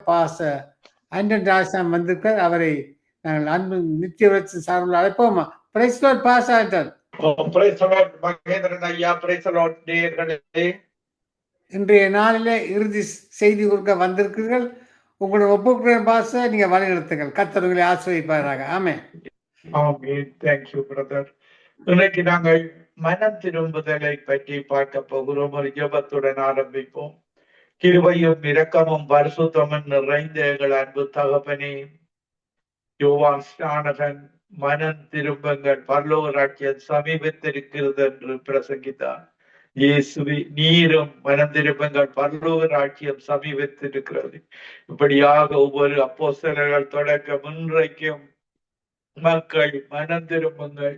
பாச ஆண்டன் ராஜான் வந்திருக்கார். அவரை நாங்கள் அன்பு நித்திய விளக்கு சார்பில் அழைப்போமா? பிரைஸ் லார்ட் பாஸ் ஆயிட்டார். மகேந்திரன் ஐயா, பிரைஸ் லார்ட் நேயர்களே. இன்றைய நாளிலே இறுதி செய்தி கொடுக்க வந்திருக்கிறீர்கள். உங்களுடைய ஒப்புக்கிற பாச நீங்க வழிநடத்துங்கள். கர்த்தர் உங்களை ஆசீர்வதிப்பாராக. ஆமென். ஆமென். Thank you brother. இன்னைக்கு நாங்கள் மனம் திரும்புதலை பற்றி பார்க்க போகிறோம். ஒரு ஜெபத்துடன் ஆரம்பிப்போம். கிருபையும் இரக்கமும் பரிசுத்தமும் நிறைந்த எங்கள் அன்பு தகப்பனே, யோவான் ஸ்நானகன் மனம் திரும்புங்கள், பரலோக ராஜ்யம் சமீபத்திருக்கிறது என்று பிரசங்கித்தார். இயேசுவே, நீரும் மனம் திரும்புங்கள், பரலோக ராஜ்யம் சமீபத்திருக்கிறது. இப்படியாக ஒவ்வொரு அப்போஸ்தலர்கள் தொடக்கம் இன்றைக்கும் மக்கள் மனம் திரும்புங்கள்,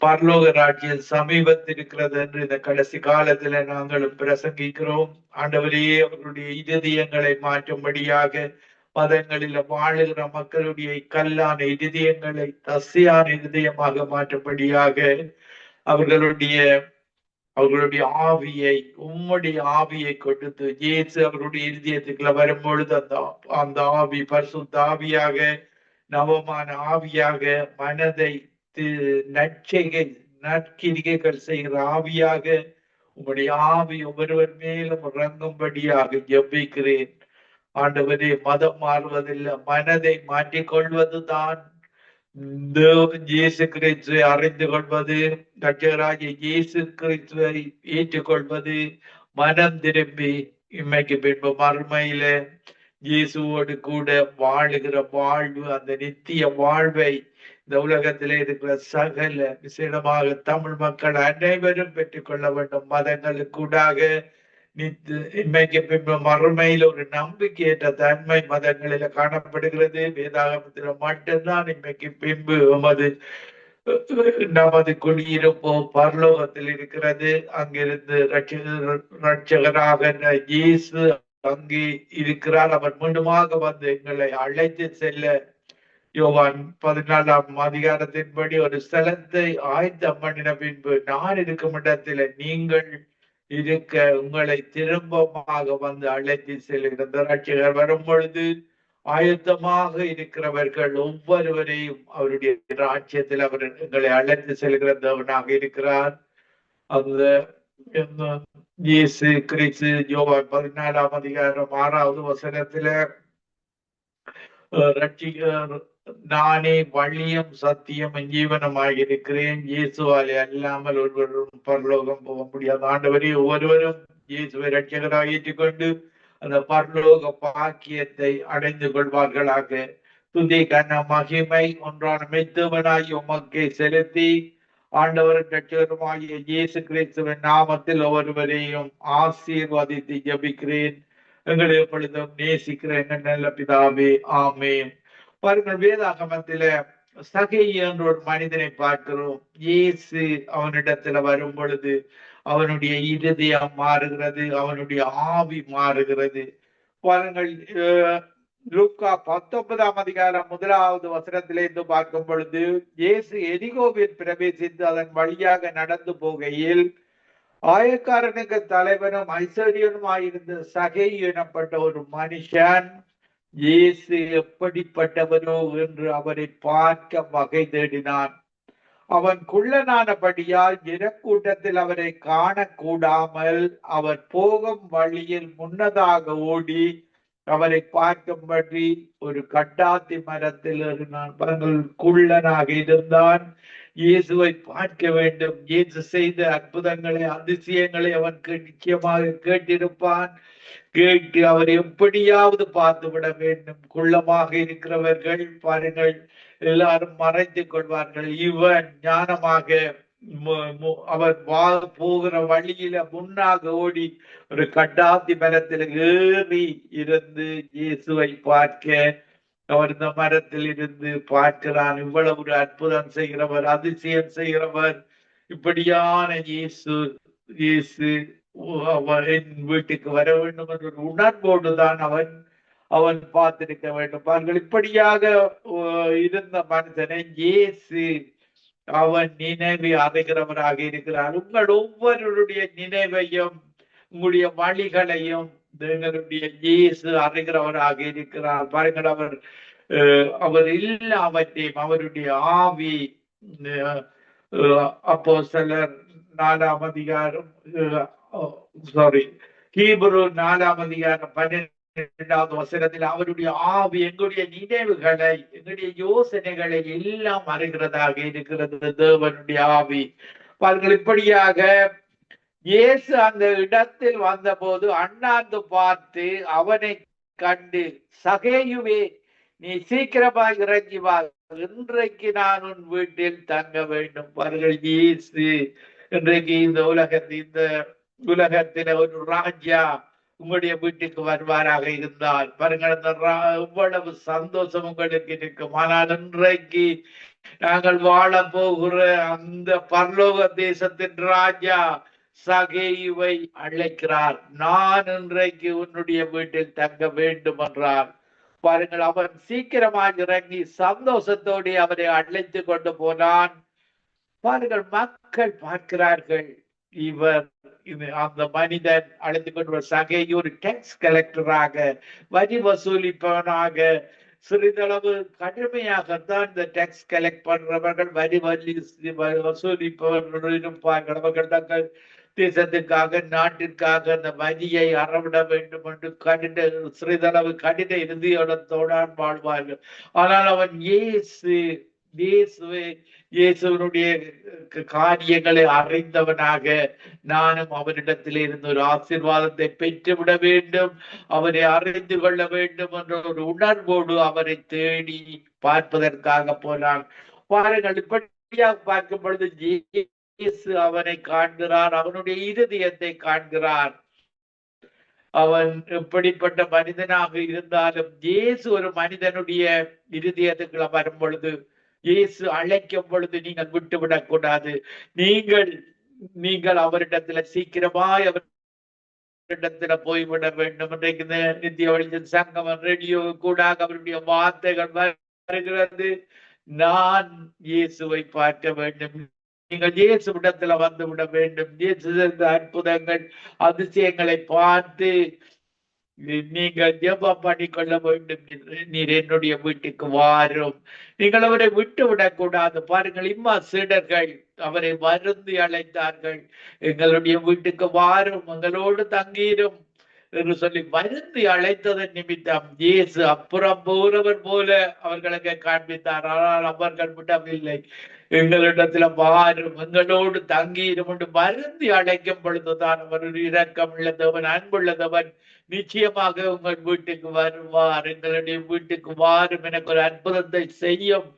பரலோக ராஜ்யம் சமீபத்திருக்கிறது என்று இந்த கடைசி காலத்துல நாங்களும் பிரசங்கிக்கிறோம். ஆண்டவரே, அவர்களுடைய இருதயங்களை மாற்றும்படியாக, மதங்களில் வாழுகிற மக்களுடைய கல்லான இருதயங்களை தசையான இருதயமாக மாற்றும்படியாக, அவர்களுடைய ஆவியை, உம்முடைய ஆவியை கொடுத்து, இயேசு அவருடைய இருதயத்துக்குள்ள வரும்பொழுது அந்த ஆவி பரிசுத்த ஆவியாக, நவமான ஆவியாக, மனதை நற்கிரிகைகள் செய்கிற ஆவியாக, உம்முடைய ஆவி ஒவ்வொருவர் மேலும் இறங்கும்படியாக ஜெபிக்கிறேன். ஆண்டவரே, மதம் மாறுவதில்லை, மனதை மாற்றிக்கொள்வதுதான் இயேசு கிறிஸ்துவை அறிந்து கொள்வது, ரட்சகராகிய இயேசு கிறிஸ்துவை ஏற்றுக்கொள்வது, மனம் திரும்பி இம்மைக்கு பின்பு மறுமையில இயேசுவோடு கூட வாழுகிற வாழ்வு, அந்த நித்திய வாழ்வை இந்த உலகத்திலே இருக்கிற சகல விசேடமாக தமிழ் மக்கள் அனைவரும் பெற்றுக் கொள்ள வேண்டும். மதங்களுக்கூடாக இன்மைக்கு பின்பு மறுமையில் ஒரு நம்பிக்கையற்ற தன்மை மதங்களில காணப்படுகிறது. வேதாகமத்தில் மட்டும்தான் இன்மைக்கு பின்பு நமது குடியிருப்போ பரலோகத்தில் இருக்கிறது. அங்கிருந்து ரட்சகராக இயேசு அங்கே இருக்கிறார். அவர் மீண்டுமாக வந்து எங்களை அழைத்து செல்ல யோவான் 14ஆம் அதிகாரத்தின்படி ஒரு ஸ்தலத்தை ஆயத்தம் பண்ணின பின்பு, நான் இருக்கும் இடத்துல நீங்கள் இருக்க உங்களை திரும்பமாக வந்து அழைத்து செல்கிற ரட்சகர் வரும் பொழுது ஆயத்தமாக இருக்கிறவர்கள் ஒவ்வொருவரையும் அவருடைய ராஜ்யத்தில் அவர் எங்களை அழைத்து செல்கிறவனாக இருக்கிறார். அந்த இயேசு கிறிஸ்து யோவான் 14ஆம் அதிகாரம் 6வது வசனத்துல, ரட்சிகர் நானே வழியும் சத்தியம் ஜீவனமாக இருக்கிறேன், இயேசுவாலே அல்லாமல் ஒருவரும் பரலோகம் போக முடியாது. ஆண்டவரே, ஒவ்வொருவரும் இயேசுவை ரட்சகராக ஏற்றுக்கொண்டு அந்த பரலோக பாக்கியத்தை அடைந்து கொள்வார்களாக. துதி கன மகிமை ஒன்றான மெய்த்தவனாய் உமக்கை செலுத்தி, ஆண்டவர் ரட்சகருமாகிய இயேசு கிறிஸ்துவின் நாமத்தில் ஒவ்வொருவரையும் ஆசீர்வதித்து ஜெபிக்கிறேன். எங்களை எப்பொழுதும் நேசிக்கிற எங்கள் நல்ல பிதாவே, ஆமென். பாருங்கள், வேதாகமத்தில சகை என்ற ஒரு மனிதனை பார்க்கிறோம். இயேசு அவனிடத்துல வரும் பொழுது அவனுடைய இருதயம் மாறுகிறது, அவனுடைய ஆவி மாறுகிறது. பாருங்கள், லூக்கா 19ஆம் அதிகாரம் 1வது வசனத்திலிருந்து பார்க்கும் பொழுது, இயேசு எரிகோவில் பிரவேசித்து அதன் வழியாக நடந்து போகையில், ஆயக்காரனுக்கு தலைவனும் ஐஸ்வர்யனுமாயிருந்த சகை எனப்பட்ட ஒரு மனுஷன் இயேசு எப்படிப்பட்டவரோ என்று அவரை பார்க்க வகை தேடினான். அவன் குள்ளனானபடியால் ஜனக்கூட்டத்தில் அவரை காணக்கூடாமல் அவர் போகும் வழியில் முன்னதாக ஓடி அவரை பார்க்கும்படி ஒரு கட்டாத்தி மரத்தில் ஏறினான். குள்ளனாக இருந்தான், இயேசுவை பார்க்க வேண்டும். இயேசு செய்த அற்புதங்களை, அதிசயங்களை அவன் நிச்சயமாக கேட்டிருப்பான். கேட்டு அவர் எப்படியாவது பார்த்து விட வேண்டும். குள்ளமாக இருக்கிறவர்கள் பாருங்கள், எல்லாரும் மறைத்துக் கொள்வார்கள். இவன் ஞானமாக அவர் போகிற வழியில முன்னாக ஓடி ஒரு கட்டாத்தி மரத்தில் ஏறி இருந்து இயேசுவை பார்க்க, அவர் இந்த மரத்தில் இருந்து பார்க்கிறான். இவ்வளவு ஒரு அற்புதம் செய்கிறவர், அதிசயம் செய்கிறவர், இப்படியான இயேசு என் வீட்டுக்கு வர வேண்டும் என்ற ஒரு உணர்வோடுதான் அவன் பார்த்திருக்க வேண்டும். பாருங்கள், இப்படியாக இருந்த மனிதனை இயேசு அவன் நினைவை அறிகிறவராக இருக்கிறார். உங்கள் ஒவ்வொருடைய நினைவையும், உங்களுடைய வழிகளையும் எங்களுடைய இயேசு அறிகிறவராக இருக்கிறார். பாருங்கள், அவர் எல்லாவற்றையும் அவருடைய ஆவி, அப்போஸ்தலர் 4ஆம் அதிகாரம், சாரி, ஹீப்ரு 4ஆம் அதிகாரம் 12வது வசனத்தில் அவருடைய ஆவி எங்களுடைய நினைவுகளை, எங்களுடைய யோசனைகளை எல்லாம் அறிகிறதாக இருக்கிறது. தேவனுடைய ஆவி. பாருங்கள், இப்படியாக இயேசு அந்த இடத்தில் வந்தபோது அண்ணாந்து பார்த்து அவனை கண்டு, சகேயுவே, நீ சீக்கிரமாக இறங்கி வா, இன்றைக்கு நான் உன் வீட்டில் தங்க வேண்டும். பாருங்கள், இயேசு இன்றைக்கு இந்த உலகத்தில ஒரு ராஜா உங்களுடைய வீட்டுக்கு வருவாராக இருந்தால் பாருங்கள், அந்த இவ்வளவு சந்தோஷம் உங்களுக்கு இருக்கும். ஆனால் இன்றைக்கு நாங்கள் வாழ போகிற அந்த பரலோக தேசத்தின் ராஜா சகேயுவை அழைக்கிறார். நான் இன்றைக்கு உன்னுடைய வீட்டில் தங்க வேண்டும் என்றார். பாருங்கள், அவன் சீக்கிரமாக இறங்கி சந்தோஷத்தோடு அவரை அழைத்து கொண்டு போனான். பாருங்கள், மக்கள் பார்க்கிறார்கள், இவர் அந்த மனிதன் அழைத்து கொண்டு சகேயு ஒரு டேக்ஸ் கலெக்டராக, வரி வசூலிப்பவனாக, சிறிதளவு கடுமையாகத்தான் இந்த டேக்ஸ் கலெக்ட் பண்றவர்கள், வரி வசூலிப்பவர்கள் இருப்பார்கள். அவர்கள் தங்கள் தேசத்திற்காக, நாட்டிற்காக அந்த வரியை அறவிட வேண்டும் என்று சிறிதளவு கடின இறுதியோடத்தோடான் வாழ்வார்கள். ஆனால் அவன் இயேசுவனுடைய காரியங்களை அறிந்தவனாக, நானும் அவனிடத்தில் இருந்து ஒரு ஆசீர்வாதத்தை பெற்றுவிட வேண்டும், அவரை அறிந்து கொள்ள வேண்டும் என்ற ஒரு உணர்வோடு அவரை தேடி பார்ப்பதற்காக போனான். பாருங்கள், இப்படியாக பார்க்கும் பொழுது இயேசு அவனை காண்கிறார், அவனுடைய இருதயத்தை காண்கிறார். அவன் எப்படிப்பட்ட மனிதனாக இருந்தாலும் இயேசு ஒரு மனிதனுடைய இருதயத்துக்குள்ள வரும் பொழுது, இயேசு அழைக்கும் பொழுது நீங்கள் விட்டுவிடக் கூடாது. நீங்கள் அவரிடத்துல சீக்கிரமாய் அவரிடத்துல போய்விட வேண்டும். இன்றைக்கு நித்திய வெளிச்சம் சங்கம் ரேடியோ கூட அவருடைய வார்த்தைகள் வருகிறது, நான் இயேசுவை பார்க்க வேண்டும், நீங்கள் இயேசு இடத்துல வந்து விட வேண்டும். இயேசு அற்புதங்கள் அதிசயங்களை பார்த்து நீங்கள் ஜெபம் பண்ணிக்கொள்ள வேண்டும். நீர் என்னுடைய வீட்டுக்கு வாரும். நீங்கள் அவரை விட்டு விடக்கூடாது. பாருங்கள், இம்மா சீடர்கள் அவரை வருந்தி அழைத்தார்கள், எங்களுடைய வீட்டுக்கு வாரும், எங்களோடு தங்கீரும் என்று சொல்லி வருந்தி அழைத்ததன் நிமித்தம் இயேசு அப்புறம் போறவர் போல அவர்களுக்கு காண்பித்தார். ஆனால் அவர்கள் விடவில்லை. எங்களிடத்துல வாரும், எங்களோடு தங்கீரும் என்று வருந்தி அழைக்கும் பொழுதுதான் அவர் இரக்கம் உள்ளதவன், அன்புள்ளதவன், நிச்சயமாக உங்கள் வீட்டுக்கு வருவார். எங்களுடைய வீட்டுக்கு வாரும், எனக்கு ஒரு அற்புதத்தை செய்யும்.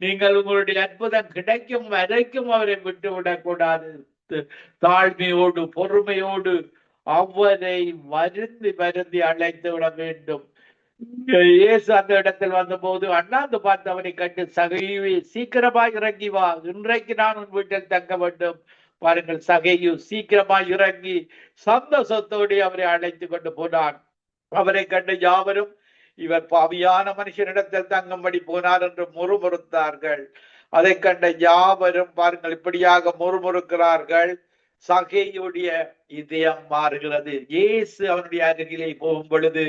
நீங்கள் உங்களுடைய அற்புதம் கிடைக்கும் வரைக்கும் அவரை விட்டு விடக்கூடாது. தாழ்மையோடு பொறுமையோடு அவரை வருந்தி அழைத்து விட வேண்டும். இயேசு அந்த இடத்தில் வந்த போது அண்ணாந்து பார்த்து அவனை கண்டு, சகேயுவே, சீக்கிரமாய் இறங்கி வா, இன்றைக்கு நான் உன் வீட்டில் தங்க வேண்டும். பாருங்கள், சகேயு சீக்கிரமாய் இறங்கி சந்தோஷத்தோடு அவரை அழைத்து கொண்டு போனான். அவரை கண்டு யாவரும், இவர் பாவியான மனுஷனிடத்தில் தங்கும்படி போனார் என்று முறுமுறுத்தார்கள். அதை கண்ட யாவரும் பாருங்கள் இப்படியாக முறுமுறுக்கிறார்கள். சகேயுடைய இதயம் மாறுகிறது. இயேசு அவனுடைய அருகிலே போகும் பொழுது,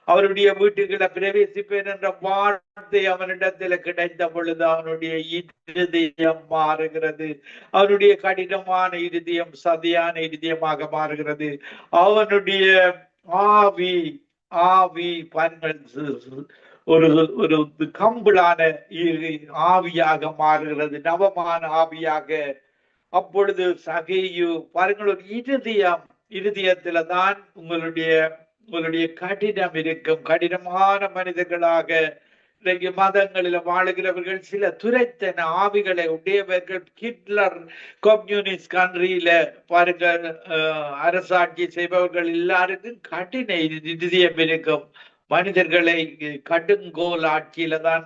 அவருடைய வீட்டுக்குள்ள பிரவேசிப்பேன் என்ற வார்த்தை அவனிடத்துல கிடைத்த பொழுது அவனுடைய இருதயம் மாறுகிறது. அவனுடைய கடினமான இருதயம் சதியான இருதயமாக மாறுகிறது. அவனுடைய ஆவி பாருங்கள், ஒரு கம்புளான ஆவியாக மாறுகிறது, நவமான ஆவியாக. அப்பொழுது சகேயு பாருங்கள், ஒரு இருதயத்துல தான் உங்களுடைய கடினம் இருக்கும். கடினமான மனிதர்களாக இன்றைக்கு மதங்களில் வாழுகிறவர்கள், சில துரைத்தன ஆவிகளை உடையவர்கள். ஹிட்லர் கம்யூனிஸ்ட் கண்ட்ரியில பாருங்கள், அரசாட்சி செய்பவர்கள் எல்லாருக்கும் கடின இருதயம் இருக்கும். மனிதர்களை கடுங்கோல் ஆட்சியில தான்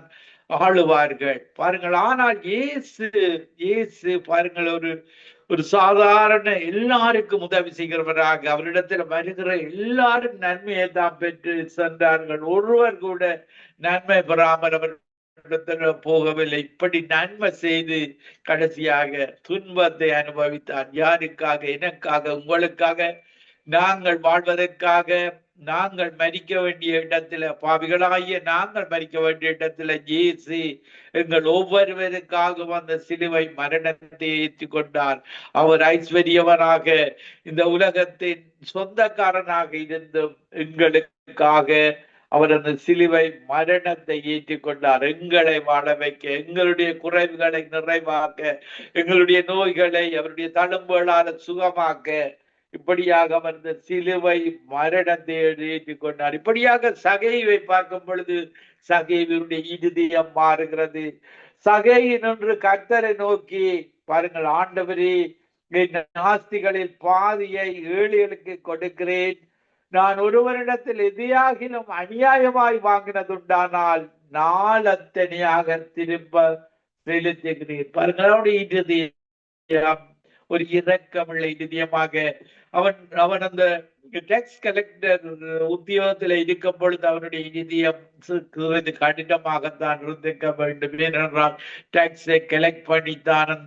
ஆளுவார்கள் பாருங்கள். ஆனால் இயேசு பாருங்கள், ஒரு சாதாரண எல்லாருக்கும் உதவி செய்கிறவராக அவரிடத்தில் வருகிற எல்லாரும் நன்மையை தான் பெற்று சென்றார்கள். ஒருவர் கூட நன்மை பெறாமல் அவரிடத்தில் போகவில்லை. இப்படி நன்மை செய்து கடைசியாக துன்பத்தை அனுபவித்தார். யாருக்காக? எனக்காக, உங்களுக்காக, நாங்கள் வாழ்வதற்காக நாங்கள் மரிக்க வேண்டிய இடத்துல, பாவிகளாகிய நாங்கள் மரிக்க வேண்டிய இடத்துல இயேசு எங்கள் ஒவ்வொருவருக்காக அந்த சிலுவை மரணத்தை ஏற்றுக் கொண்டார். அவர் ஐஸ்வர்யவனாக இந்த உலகத்தின் சொந்தக்காரனாக இருந்தும் எங்களுக்காக அவர் அந்த சிலுவை மரணத்தை ஏற்றுக் கொண்டார். எங்களை வாழ வைக்க, எங்களுடைய குறைவுகளை நிறைவாக்க, எங்களுடைய நோய்களை அவருடைய தழும்புகளால் சுகமாக்க, இப்படியாக அவர் இந்த சிலுவை மரணத்தை ஏற்றுக் கொண்டார். இப்படியாக சகைவை பார்க்கும் பொழுது சகைவினுடைய இருதயம் மாறுகிறது. சகையின் என்று கர்த்தரை நோக்கி, பாருங்கள், ஆண்டவரே, ஆஸ்திகளில் பாதியை ஏழைகளுக்கு கொடுக்கிறேன். நான் ஒருவரிடத்தில் எதையாகிலும் அநியாயமாய் வாங்கினதுண்டானால் நாளத்தனையாக திரும்ப செலுத்துகிறேன். பாருங்கள், இருதயம் ஒரு இரக்கமுள்ள இருதயமாக அவன் அந்த டாக்ஸ் கலெக்டர் உத்தியோகத்தில் இருக்கும் பொழுது அவனுடைய இருதயம் கடினமாகத்தான் இருந்திருக்க வேண்டும். ஏனென்றால் டாக்ஸை கலெக்ட் பண்ணித்தான்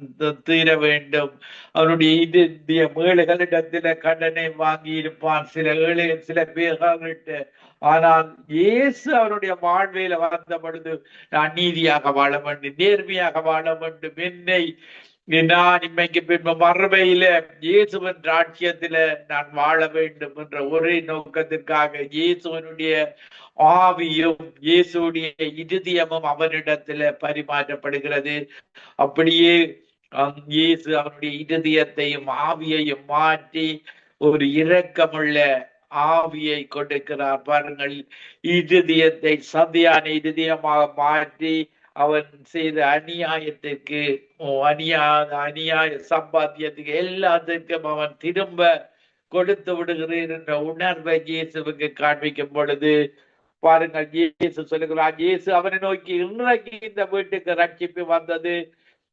தீர வேண்டும். அவனுடைய இருதய ஏழைகளிடத்தில கடனை வாங்கி இருப்பான், சில ஏழைகள் சில பேர்கிட்ட. ஆனால் இயேசு அவனுடைய வாழ்வையில வந்த பொழுது, நான் நீதியாக வாழ வேண்டும், நேர்மையாக வாழ வேண்டும், என்னை நான் இன்மைக்கு பின்பு மறுமையில இயேசுவின் ராட்சியத்தில நான் வாழ வேண்டும் என்ற ஒரே நோக்கத்திற்காக இயேசுவனுடைய ஆவியும் இயேசுடைய இருதயமும் அவனிடத்துல பரிமாற்றப்படுகிறது. அப்படியே இயேசு அவனுடைய இருதயத்தையும் ஆவியையும் மாற்றி ஒரு இரக்கமுள்ள ஆவியை கொடுக்கிறார். பாருங்கள், இருதயத்தை சதியான இருதயமாக மாற்றி அவன் செய்த அநியாயத்திற்கு, அநியாய சம்பாத்தியத்துக்கு எல்லாத்துக்கும் அவன் திரும்ப கொடுத்து விடுகிறேன் என்ற உணர்வை இயேசுவுக்கு காண்பிக்கும் பொழுது, பாருங்கள், இயேசு சொல்லுகிறார், இயேசு அவனை நோக்கி, இன்றைக்கு இந்த வீட்டுக்கு ரட்சிப்பு வந்தது,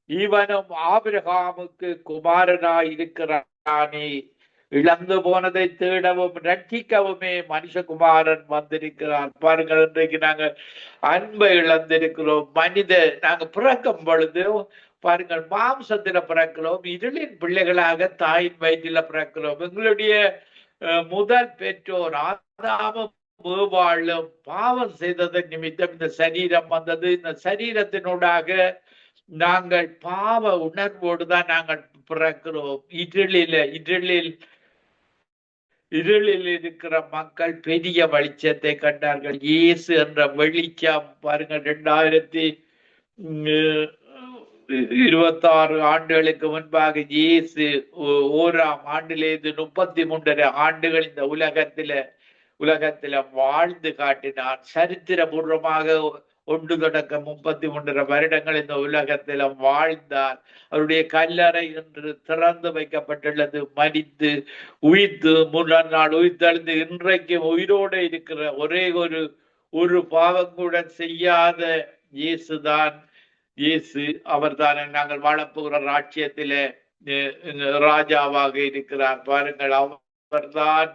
இவனும் ஆபிரகாமுக்கு குமாரனாய் இருக்கிறானே. இழந்து போனதை தேடவும் ரட்சிக்கவுமே மனுஷகுமாரன் வந்திருக்கிறார். பாருங்கள், இன்றைக்கு நாங்கள் அன்பை இழந்திருக்கிறோம். நாங்க பிறக்கும் பொழுது பாருங்கள், மாம்சத்துல பிறக்கிறோம், இருளின் பிள்ளைகளாக தாயின் வயிற்றில பிறக்கிறோம். எங்களுடைய முதல் பெற்றோர் ஆதாமும் ஏவாளும் பாவம் செய்ததன் நிமித்தம் இந்த சரீரம் வந்தது. இந்த சரீரத்தினூடாக நாங்கள் பாவ உணர்வோடு தான் நாங்கள் பிறக்கிறோம். இருளில் இருக்கிற மக்கள் பெரிய வெளிச்சத்தை கண்டார்கள். இயேசு என்ற வெளிச்சம், பாருங்கள், 2026 ஆண்டுகளுக்கு முன்பாக இயேசு 1ஆம் ஆண்டிலிருந்து 33 ஆண்டுகள் இந்த உலகத்துல வாழ்ந்து காட்டினார். சரித்திரபூர்வமாக 1 தொடக்கம் 33 வருடங்கள் இந்த உலகத்தில வாழ்ந்தார். அவருடைய கல்லறை என்று திறந்து வைக்கப்பட்டுள்ளது. மரித்து உயிர்த்து 3ஆம் நாள் உயிர்த்தெழுந்து இன்றைக்கு உயிரோடு இருக்கிற ஒரே ஒரு பாவம் கூட செய்யாத இயேசுதான். இயேசு அவர்தான் நாங்கள் வாழப்போகிற ராட்சியத்தில ராஜாவாக இருக்கிறார். பாருங்கள், அவர்தான்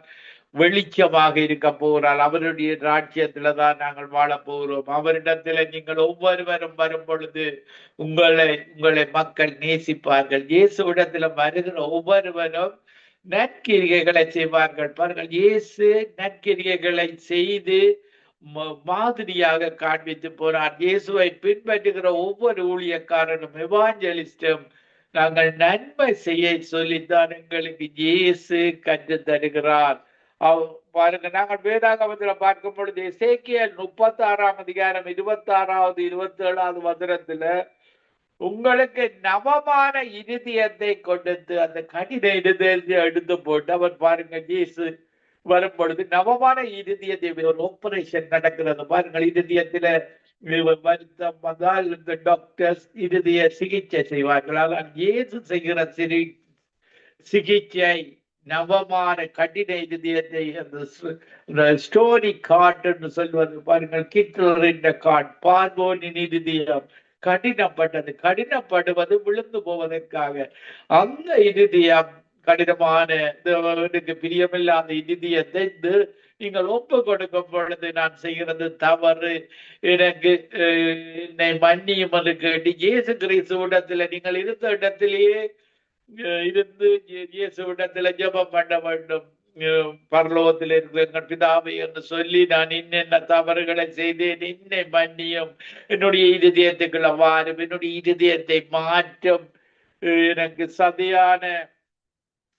வெளிச்சமாக இருக்க போகிறார். அவருடைய ராட்சியத்துலதான் நாங்கள் வாழ போகிறோம். அவரிடத்துல நீங்கள் ஒவ்வொருவரும் வரும் பொழுது உங்களை மக்கள் நேசிப்பார்கள். இயேசுவிடத்துல வருகிற ஒவ்வொருவரும் நற்கிரிகைகளை செய்வார்கள். பாருங்கள், இயேசு நற்கிரிகைகளை செய்து மாதிரியாக காண்பித்து போனார். இயேசுவை பின்பற்றுகிற ஒவ்வொரு ஊழியக்காரனும் எவாஞ்சலிஸ்டும் நாங்கள் நன்மை செய்ய சொல்லித்தான் எங்களுக்கு இயேசு கற்று தருகிறார். பாருங்க, நாங்கள் வேதாகமத்துல பார்க்கும் பொழுது எசேக்கியேல் 36ஆம் அதிகாரம் 26வது 27வது வசனத்துல உங்களுக்கு நவமான இருதயத்தை கொடுத்து அந்த கடின இருதயத்தை எடுத்து போட்டு அவர், பாருங்க, இயேசு வரும் பொழுது நவமான இருதயத்தை ஒரு ஆபரேஷன் நடக்கிறது. பாருங்கள், இருதயத்தில வருத்தம் வந்தால் இந்த டாக்டர்ஸ் இருதய சிகிச்சை செய்வார்கள். ஆனால் இயேசு செய்கிற சிகிச்சை நவமான கடின இருதயத்தை, அந்த ஸ்டோரி கார்ட் என்று சொல்வது, பாருங்கள், கிட்லரின் கார்ட், பார்வோனின் இருதயம் கடினப்படுவது விழுந்து போவதற்காக. அந்த இருதயம் கடினமான பிரியமில்லாத இருதயத்தை நீங்கள் ஒப்பு கொடுக்கும் பொழுது, நான் செய்கிறது தவறு, எனக்கு என்னை மன்னியும் என்று கேட்டு இயேசு கிறிஸ்து இடத்துல நீங்கள் இருந்த இடத்திலேயே இருந்து இயேசுவிடத்துல ஜெபம் பண்ண வேண்டும். பரலோகத்தில் இருக்கிற எங்கள் பிதாவை என்று சொல்லி நான் இன்னென்ன தவறுகளை செய்தேன், என்னை மன்னியும், என்னுடைய இருதயத்துக்குள்ள வாரும், என்னுடைய இருதயத்தை மாற்றும், எனக்கு சதையான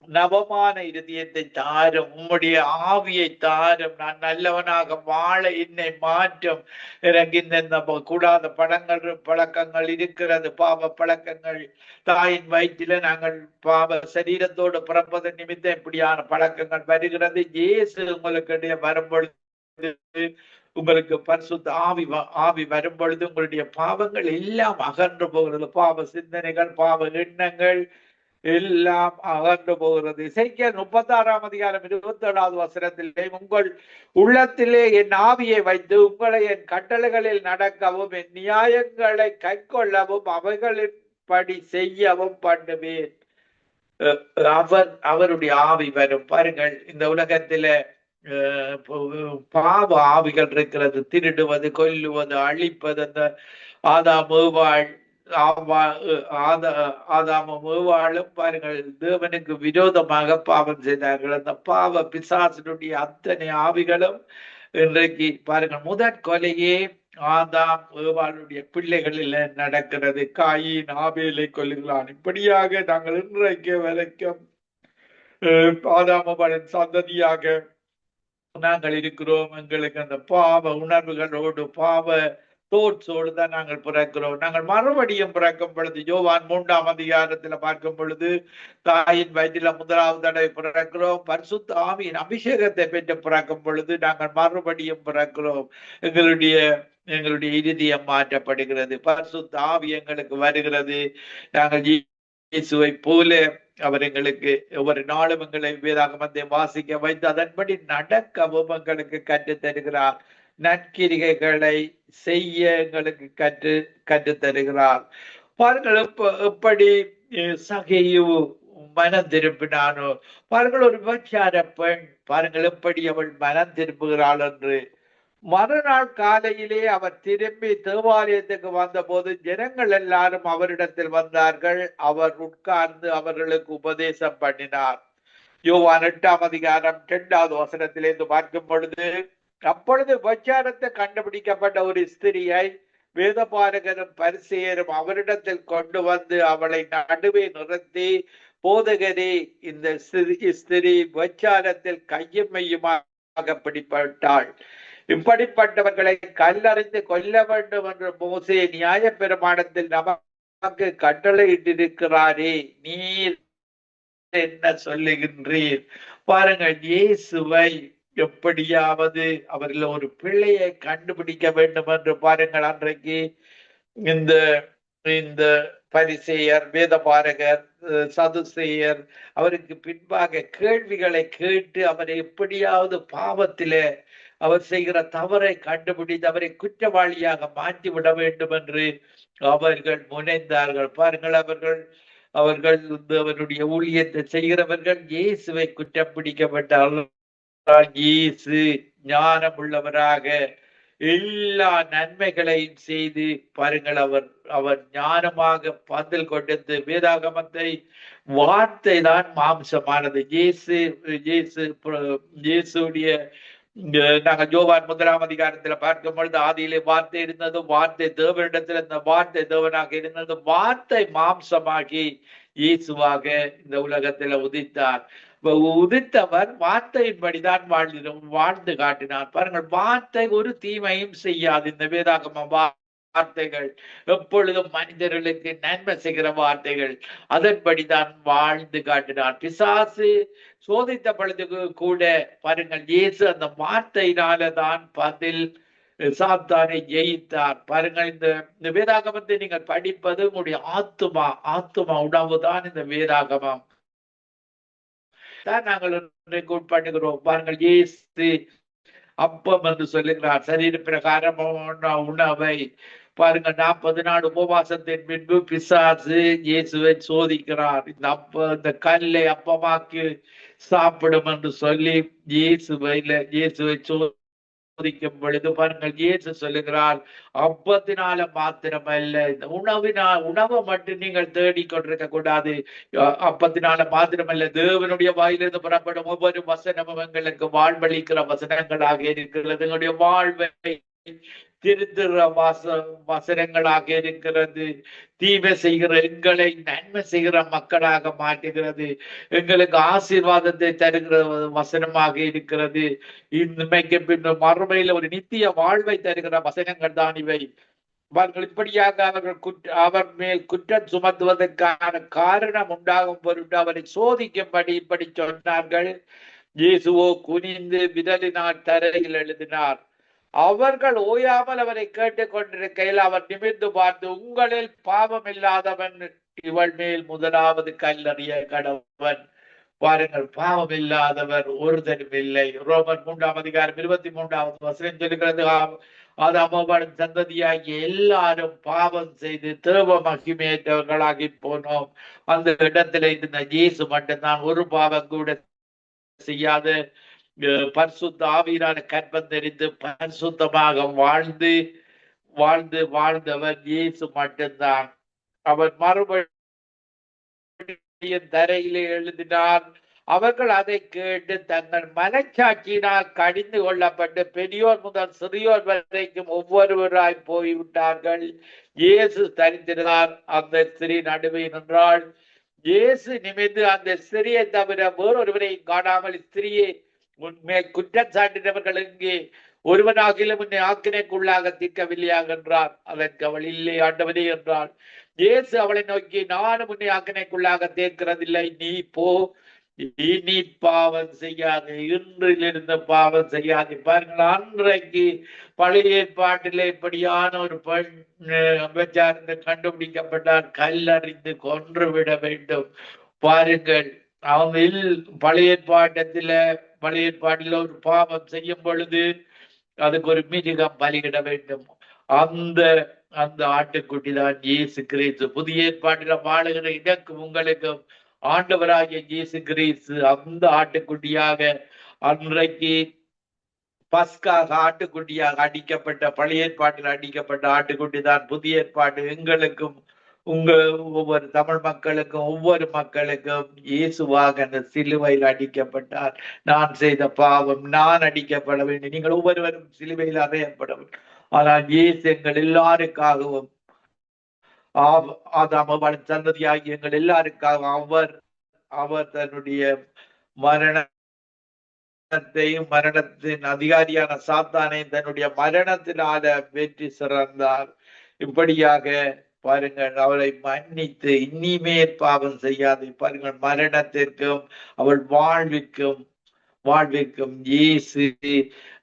நவமான இருதயத்தை தாரும், உம்முடைய ஆவியை தாரும், நான் நல்லவனாக வாழ என்னை மாற்றும், எனக்கு இந்த கூடாத பழக்கங்கள் இருக்கிறது, பாவ பழக்கங்கள். தாயின் வயிற்றில நாங்கள் பாவ சரீரத்தோடு பிறப்பதன் நிமித்தம் இப்படியான பழக்கங்கள் வருகிறது. இயேசு உங்களுக்கு வரும்பொழுது, உங்களுக்கு பரிசுத்த ஆவி வரும்பொழுது உங்களுடைய பாவங்கள் எல்லாம் அகன்று போகிறது. பாவ சிந்தனைகள், பாவ எண்ணங்கள் எல்லாம் அகன்று போகிறது. இசைக்கேல் 36:27 உங்கள் உள்ளத்திலே என் ஆவியை வைத்து உங்களை என் கட்டளைகளில் நடக்கவும் என் நியாயங்களை கை கொள்ளவும் அவைகளின்படி செய்யவும் பண்ணுவேன். அவருடைய ஆவி வரும். பாருங்கள், இந்த உலகத்தில பாவ ஆவிகள் இருக்கிறது. திருடுவது, கொல்லுவது, அழிப்பது. அந்த ஆதாமும் ஏவாளும் பாருங்கள், தேவனுக்கு விரோதமாக பாவம் செய்தார்கள். அந்த பாவ பிசாசினுடைய அத்தனை ஆவிகளும் இன்றைக்கு பாருங்கள், முதற் கொலையே ஆதாம் ஏவாளுடைய பிள்ளைகளில் நடக்கிறது. காயின் ஆபேலை கொல்லுகிறான். இப்படியாக நாங்கள் இன்றைக்கு வரைக்கும் ஆதாம் சந்ததியாக நாங்கள் இருக்கிறோம். எங்களுக்கு அந்த பாவ உணர்வுகளோடு, பாவ தோட்ஸோடு தான் நாங்கள் பிறக்கிறோம். நாங்கள் மறுபடியும் பிறக்கும் பொழுது, யோவான் 3 பார்க்கும் பொழுது, தாயின் வயிற்றில முதலாவது தடவை பிறக்கிறோம். பரிசுத்த ஆவியின் அபிஷேகத்தை பெற்று பிறக்கும் பொழுது நாங்கள் மறுபடியும் பிறக்கிறோம். எங்களுடைய இருதயம் மாற்றப்படுகிறது. பரிசுத்த ஆவி எங்களுக்கு வருகிறது. நாங்கள் இயேசுவை போல அவர் எங்களுக்கு ஒவ்வொரு நாளும் எங்களை வேதாகமத்தை வாசிக்க வைத்து அதன்படி நடக்கவும் எங்களுக்கு கற்றுத் தருகிறார். நற்கிரிகைகளை செய்ய எங்களுக்கு கற்று தருகிறார். பாருங்கள், எப்படி சகையு மனம் திரும்பினானோ. பாருங்கள், ஒரு விபச்சார பெண், பாருங்கள் எப்படி அவள் மனம் திரும்புகிறாள் என்று. மறுநாள் காலையிலே அவர் திரும்பி தேவாலயத்துக்கு வந்த போது ஜனங்கள் எல்லாரும் அவரிடத்தில் வந்தார்கள். அவர் உட்கார்ந்து அவர்களுக்கு உபதேசம் பண்ணினார். யோவான் 8:2 பார்க்கும் பொழுது, அப்பொழுது விபச்சாரத்தை கண்டுபிடிக்கப்பட்ட ஒரு ஸ்திரியை வேதபாரகரும் பரிசேயரும் அவரிடத்தில் கொண்டு வந்து அவளை நடுவே நிறுத்தி, போதகரே, இந்த ஸ்திரீ விபச்சாரத்தில் கையும் மையுமாக பிடிப்பட்டாள். இப்படிப்பட்டவர்களை கல்லறிந்து கொல்ல வேண்டும் என்று மோசே நியாய பிரமாணத்தில் நமக்கு கட்டளையிட்டிருக்கிறாரே, நீர் என்ன சொல்லுகின்றீர்? பாருங்கள், இயேசுவை எப்படியாவது அவர்கள் ஒரு பிள்ளையை கண்டுபிடிக்க வேண்டும் என்று பாருங்கள். அன்றைக்கு இந்த பரிசேயர், வேதபாரகர், சதுசேயர் அவருக்கு பின்பாக கேள்விகளை கேட்டு அவரை எப்படியாவது பாவத்திலே அவர் செய்கிற தவறை கண்டுபிடித்து அவரை குற்றவாளியாக மாற்றிவிட வேண்டும் என்று அவர்கள் முனைந்தார்கள். பாருங்கள், அவர்கள் அவருடைய ஊழியத்தை செய்கிறவர்கள் இயேசுவை குற்றம் பிடிக்கப்பட்டார்கள். இயேசு ஞானம் உள்ளவராக எல்லா நன்மைகளையும் செய்து பாருங்கள், அவர் ஞானமாக பதில் கொடுத்து வேதாகமத்தை, வார்த்தை தான் மாம்சமானது. இயேசுடைய நாங்கள் யோவான் 1 பார்க்கும் பொழுது, ஆதியிலே வார்த்தை இருந்தது, வார்த்தை தேவனிடத்தில், இந்த வார்த்தை தேவனாக இருந்தது, வார்த்தை மாம்சமாகி இயேசுவாக இந்த உலகத்துல உதித்தார். உதித்தவர் வார்த்தையின்படிதான் வாழ்ந்து காட்டினார். பாருங்கள், வார்த்தை ஒரு தீமையும் செய்யாது. இந்த வேதாகம வார்த்தைகள் எப்பொழுதும் மனிதர்களுக்கு நன்மை செய்கிற வார்த்தைகள். அதன்படிதான் வாழ்ந்து காட்டினார். பிசாசு சோதித்த பொழுது கூட பாருங்கள், இயேசு அந்த வார்த்தையினாலதான் பதில் சாத்தானை ஜெயித்தார். பாருங்கள், இந்த வேதாகமத்தை நீங்கள் படிப்பது உங்களுடைய ஆத்துமா உணவுதான் இந்த வேதாகமம் தான் நாங்கள் உட்படுகிறோம். பாருங்கள், இயேசு அப்பம் என்று சொல்லுகிறார், சரீர பிரகாரமான உணவை. பாருங்கள், 40 நாள் உபவாசத்தின் பின்பு பிசாசு இயேசுவை சோதிக்கிறார். இந்த கல்லை அப்பமாக்கி சாப்பிடும் என்று சொல்லி இயேசுவை சோதிக்கும் பொழுது பாருங்கள், இயேசு சொல்லுகிறார், அப்பத்தினால மாத்திரமல்ல, இந்த உணவை மட்டும் நீங்கள் தேடிக் கொண்டிருக்க கூடாது. அப்பத்தினால மாத்திரமல்ல, தேவனுடைய வாயிலிருந்து புறப்படும் ஒவ்வொரு வசனமும் எங்களுக்கு வாழ்வளிக்கிற வசனங்களாக இருக்கிறது. எங்களுடைய வாழ்வை திருத்துற வசனங்களாக இருக்கிறது. தீமை செய்கிற எங்களை நன்மை செய்கிற மக்களாக மாற்றுகிறது. எங்களுக்கு ஆசீர்வாதத்தை தருகிற வசனமாக இருக்கிறது. இன்மைக்கு பின் மறுமையில ஒரு நித்திய வாழ்வை தருகிற வசனங்கள் தான் இவை. அவர்கள் இப்படியாக அவர் மேல் குற்றம் சுமத்துவதற்கான காரணம் உண்டாகும் பொருட்டு அவரை சோதிக்கும்படி இப்படி சொன்னார்கள். இயேசுவோ குனிந்து விரலினால் தரையில் எழுதினார். அவர்கள் ஓயாமல் அவரை கேட்டுக் கொண்டிருக்கையில் அவர் நிமிர்ந்து பார்த்து, உங்களில் பாவம் இல்லாதவன் இவள் மேல் முதலாவது கல்லறிய கடவன். பாருங்கள், பாவம் இல்லாதவர் ஒருத்தரும் இல்லை. ரோமர் 3:23 சொல்லுகிறது, ஆதாமும் சந்ததியாகிய எல்லாரும் பாவம் செய்து தேவ மகிமையற்றவர்களாகி போனோம். அந்த இடத்துல இருந்த இயேசு மட்டும்தான் ஒரு பாவம் கூட செய்யாத பரிசுத்த ஆவியினால கற்பம் தெரிந்து பரிசுத்தமாக வாழ்ந்தவர் இயேசு மட்டும்தான். அவர் மறுபடியும் தரையிலே எழுதினார். அவர்கள் அதை கேட்டு தங்கள் மனச்சாட்சியினால் கடிந்து கொள்ளப்பட்டு பெரியோர் முதல் சிறியோர் வரைக்கும் ஒவ்வொருவராய் போய்விட்டார்கள். இயேசு தரித்திருந்தார். அந்த ஸ்திரீ நடுவே நின்றாள். இயேசு நிமிர்ந்து அந்த ஸ்திரியை தவிர வேறொருவரையும் காணாமல், ஸ்திரியை உண்மை குற்றம் சாட்டினவர்கள் எங்கே? ஒருவனாகிலும் உன்னை ஆக்கினைக்குள்ளாக தீர்க்கவில்லையாக என்றார். அதற்கு அவள், இல்லை ஆண்டவரே என்றாள். இயேசு அவளை நோக்கி, நானும் உன்னை ஆக்கினைக்குள்ளாக தீர்க்கிறதில்லை, நீ போ, இனி பாவம் செய்யாது, இன்றிலிருந்து பாவம் செய்யாது. பாருங்கள், அன்றைக்கு பழைய ஏற்பாட்டிலே இப்படியான ஒரு பெண் விபச்சாரத்தை கண்டுபிடிக்கப்பட்டால் கல்லறிந்து கொன்று விட வேண்டும். பாருங்கள், அவங்க பழைய ஏற்பாட்டில் ஒரு பாவம் செய்யும் பொழுது அதுக்கு ஒரு மிருகம் பலியிட வேண்டும். அந்த அந்த ஆட்டுக்குட்டி தான் இயேசு கிறிஸ்து. புதிய ஏற்பாட்டில வாழுகிற எனக்கும் உங்களுக்கும் ஆண்டவராகிய இயேசு கிறிஸ்து அந்த ஆட்டுக்குட்டியாக அன்றைக்கு பஸ்காக ஆட்டுக்குட்டியாக அடிக்கப்பட்ட, பழைய ஏற்பாட்டில் அடிக்கப்பட்ட ஆட்டுக்குட்டி தான் புதிய ஏற்பாடு. எங்களுக்கும் ஒவ்வொரு தமிழ் மக்களுக்கும் ஒவ்வொரு மக்களுக்கும் இயேசுவாக அந்த சிலுவையில் அடிக்கப்பட்டார். நான் செய்த பாவம் நான் அடிக்கப்பட வேண்டும். நீங்கள் ஒவ்வொருவரும் சிலுவையில் அறையப்பட வேண்டும். ஆனால் இயேசு எங்கள் எல்லாருக்காகவும் ஆதாம் சந்ததியாகி எங்கள் எல்லாருக்காகவும் அவர் தன்னுடைய மரணத்தின் அதிகாரியான சாத்தானையும் தன்னுடைய மரணத்தினால வெற்றி சிறந்தார். இப்படியாக பாருங்கள், அவளை மன்னித்து இனிமேல் பாவம் செய்யாது. பாருங்கள், மரணத்திற்கும் அவள் வாழ்விற்கும் இயேசு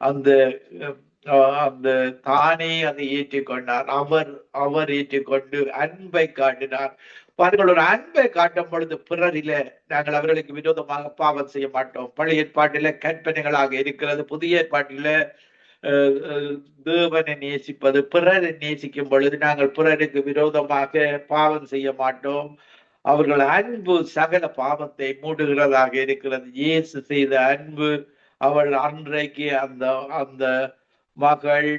அந்த அந்த தானே அதை ஏற்றுக்கொண்டார். அவர் ஏற்றுக்கொண்டு அன்பை காட்டினார். பாருங்கள், ஒரு அன்பை காட்டும் பொழுது பிறரில நாங்கள் அவர்களுக்கு விரோதமாக பாவம் செய்ய மாட்டோம். பழைய ஏற்பாட்டில கற்பனைகளாக இருக்கிறது. புதிய ஏற்பாட்டில தேவனை நேசிப்பது, பிறரை நேசிக்கும் பொழுது நாங்கள் பிறருக்கு விரோதமாக பாவம் செய்ய மாட்டோம். அவர்கள் அன்பு சகல பாவத்தை மூடுகிறதாக இருக்கிறது. இயேசு செய்த அன்பு, அவள் அன்றைக்கு அந்த மகள்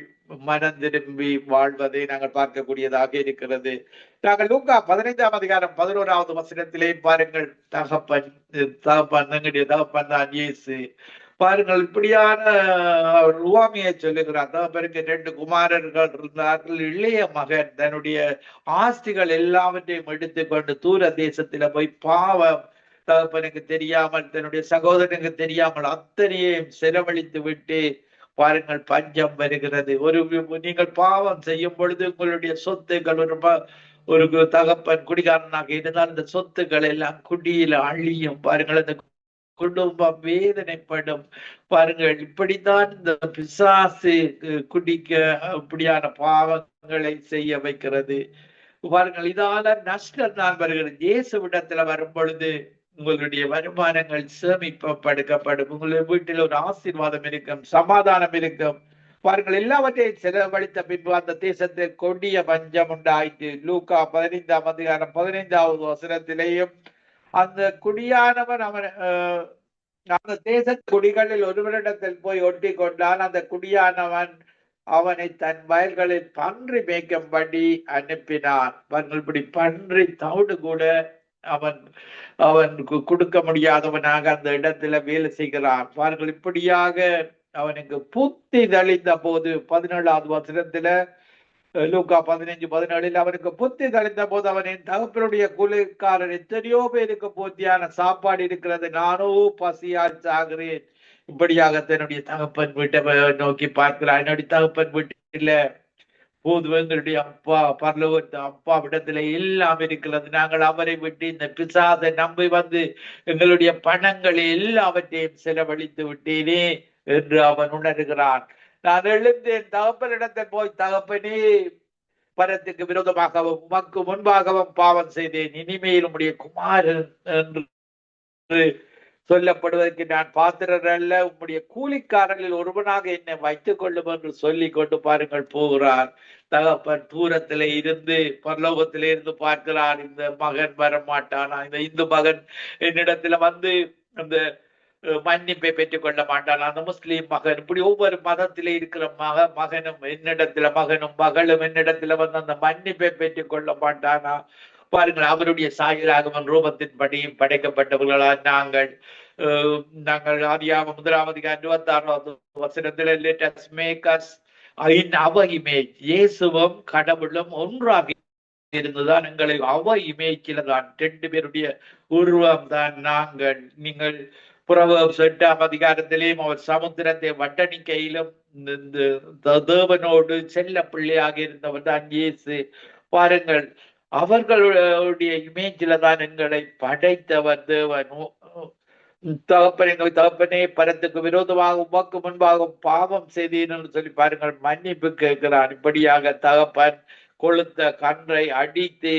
மனம் திரும்பி வாழ்வதை நாங்கள் பார்க்கக்கூடியதாக இருக்கிறது. நாங்கள் லூக்கா 15:11 பாருங்கள், தகப்பன் எங்களுடைய தகப்பன் தான் இயேசு. பாருங்கள், இப்படியான உவமையை சொல்லுகிறார். தகப்பனுக்கு 2 குமாரர்கள் இருந்தார்கள். இளைய மகன் தன்னுடைய ஆஸ்திகள் எல்லாவற்றையும் எடுத்துக்கொண்டு தூர தேசத்துல போய் பாவம் தகப்பனுக்கு தெரியாமல், தன்னுடைய சகோதரனுக்கு தெரியாமல் அத்தனையும் செலவழித்து விட்டு பாருங்கள், பஞ்சம் வருகிறது. நீங்கள் பாவம் செய்யும் பொழுது உங்களுடைய சொத்துக்கள் ஒரு தகப்பன் குடிகாரனாக இருந்தால் இந்த சொத்துக்கள் எல்லாம் குடியில அழியும். பாருங்கள், அந்த குடும்பம் வேதனைப்படும். பாருங்கள், இப்படித்தான் இந்த பிசாசு குடிக்க இப்படியான பாவங்களை செய்ய வைக்கிறது. பாருங்கள், இதால நஷ்டம் தான் வருகிறது. இயேசுவிடத்துல வரும் பொழுது உங்களுடைய வருமானங்கள் சேமிப்பெடுக்கப்படும். உங்களுடைய வீட்டில் ஒரு ஆசீர்வாதம் இருக்கும், சமாதானம் இருக்கும். பாருங்கள், எல்லாவற்றையும் செலவழித்த பின்பு அந்த தேசத்தில் கொடிய பஞ்சம் உண்டாயிற்று. லூக்கா 15:15 அந்த குடியானவன் அவன் அந்த தேச குடிகளில் ஒருவரிடத்தில் போய் ஒட்டி கொண்டான். அந்த குடியானவன் அவனை தன் வயல்களில் பன்றி மேய்க்கும்படி அனுப்பினான். இப்படி பன்றி தவிடு கூட அவன் அவன் கொடுக்க முடியாதவனாக அந்த இடத்துல வேலை செய்கிறான். பாருங்கள், இப்படியாக அவனுக்கு புத்தி தெளிந்த போது 17வது வசனத்துல லூக்கா 15:17 அவனுக்கு புத்தி தெளிந்த போது அவனின் தகப்பனுடைய கூலிக்காரர் எத்தனையோ பேருக்கு பூர்த்தியான சாப்பாடு இருக்கிறது, நானோ பசியால் சாகிறேன். இப்படியாக தன்னுடைய தகப்பன் வீட்டை நோக்கி பார்க்கிறான். என்னுடைய தகப்பன் வீட்டில போது எங்களுடைய அப்பா பரலோகத்து அப்பா விடத்துல எல்லாம் இருக்கிறது, நாங்கள் அவரை விட்டு இந்த பிசாசை நம்பி வந்து எங்களுடைய பணங்களை எல்லாவற்றையும் செலவழித்து விட்டேனே என்று அவன் உணர்கிறான். நான் எழுந்தேன், தகப்பனிடத்தை போய், தகப்பனே, பரத்துக்கு விரோதமாகவும் உமக்கு முன்பாகவும் பாவம் செய்தேன், இனிமேல் உம்முடைய குமாரன் என்று சொல்லப்படுவதற்கு நான் பாத்திரர் அல்ல, உம்முடைய கூலிக்காரர்களில் ஒருவனாக என்னை வைத்துக் கொள்ளும் என்று சொல்லி கொண்டு பாருங்கள் போகிறார். தகப்பன் தூரத்திலே இருந்து பரலோகத்திலே இருந்து பார்க்கிறார், இந்த மகன் வரமாட்டானா, இந்த இந்து மகன் என்னிடத்துல வந்து அந்த மன்னிப்பை பெற்றுக் கொள்ள மாட்டான், அந்த முஸ்லீம் மகன், இப்படி ஒவ்வொரு மதத்திலே இருக்கிற மகனும் என்னிடத்துல மகனும் மகளும் என்னிடத்துல வந்து அந்த மன்னிப்பை பெற்றுக் கொள்ள மாட்டானா. பாருங்கள், அவருடைய சாயலாகவும் ரூபத்தின் படியும் படைக்கப்பட்டவர்களா நாங்கள் ஆதியாகமம் 1:26 வசனத்துல let us make us in our image, இயேசுவும் கடவுளும் ஒன்றாக இருந்துதான் எங்களை இமேஜில தான் 2 பேருடைய உருவம் தான் நாங்கள். நீங்கள் புறவம் 8ஆம் அதிகாரத்திலேயும் அவர் சமுத்திரத்தை வட்டணிக்கையிலும் தேவனோடு செல்ல பிள்ளையாக இருந்தவர் தான் இயேசு. பாருங்கள், அவர்களுடைய இமேஜில தான் எங்களை படைத்தவர் தேவன். தகப்பனே, பரத்துக்கு விரோதமாக உமக்கு முன்பாக பாவம் செய்தேன் என்று சொல்லி பாருங்கள், மன்னிப்பு கேட்கிறான். இப்படியாக தகப்பன் கொளுத்த கன்றை அடித்து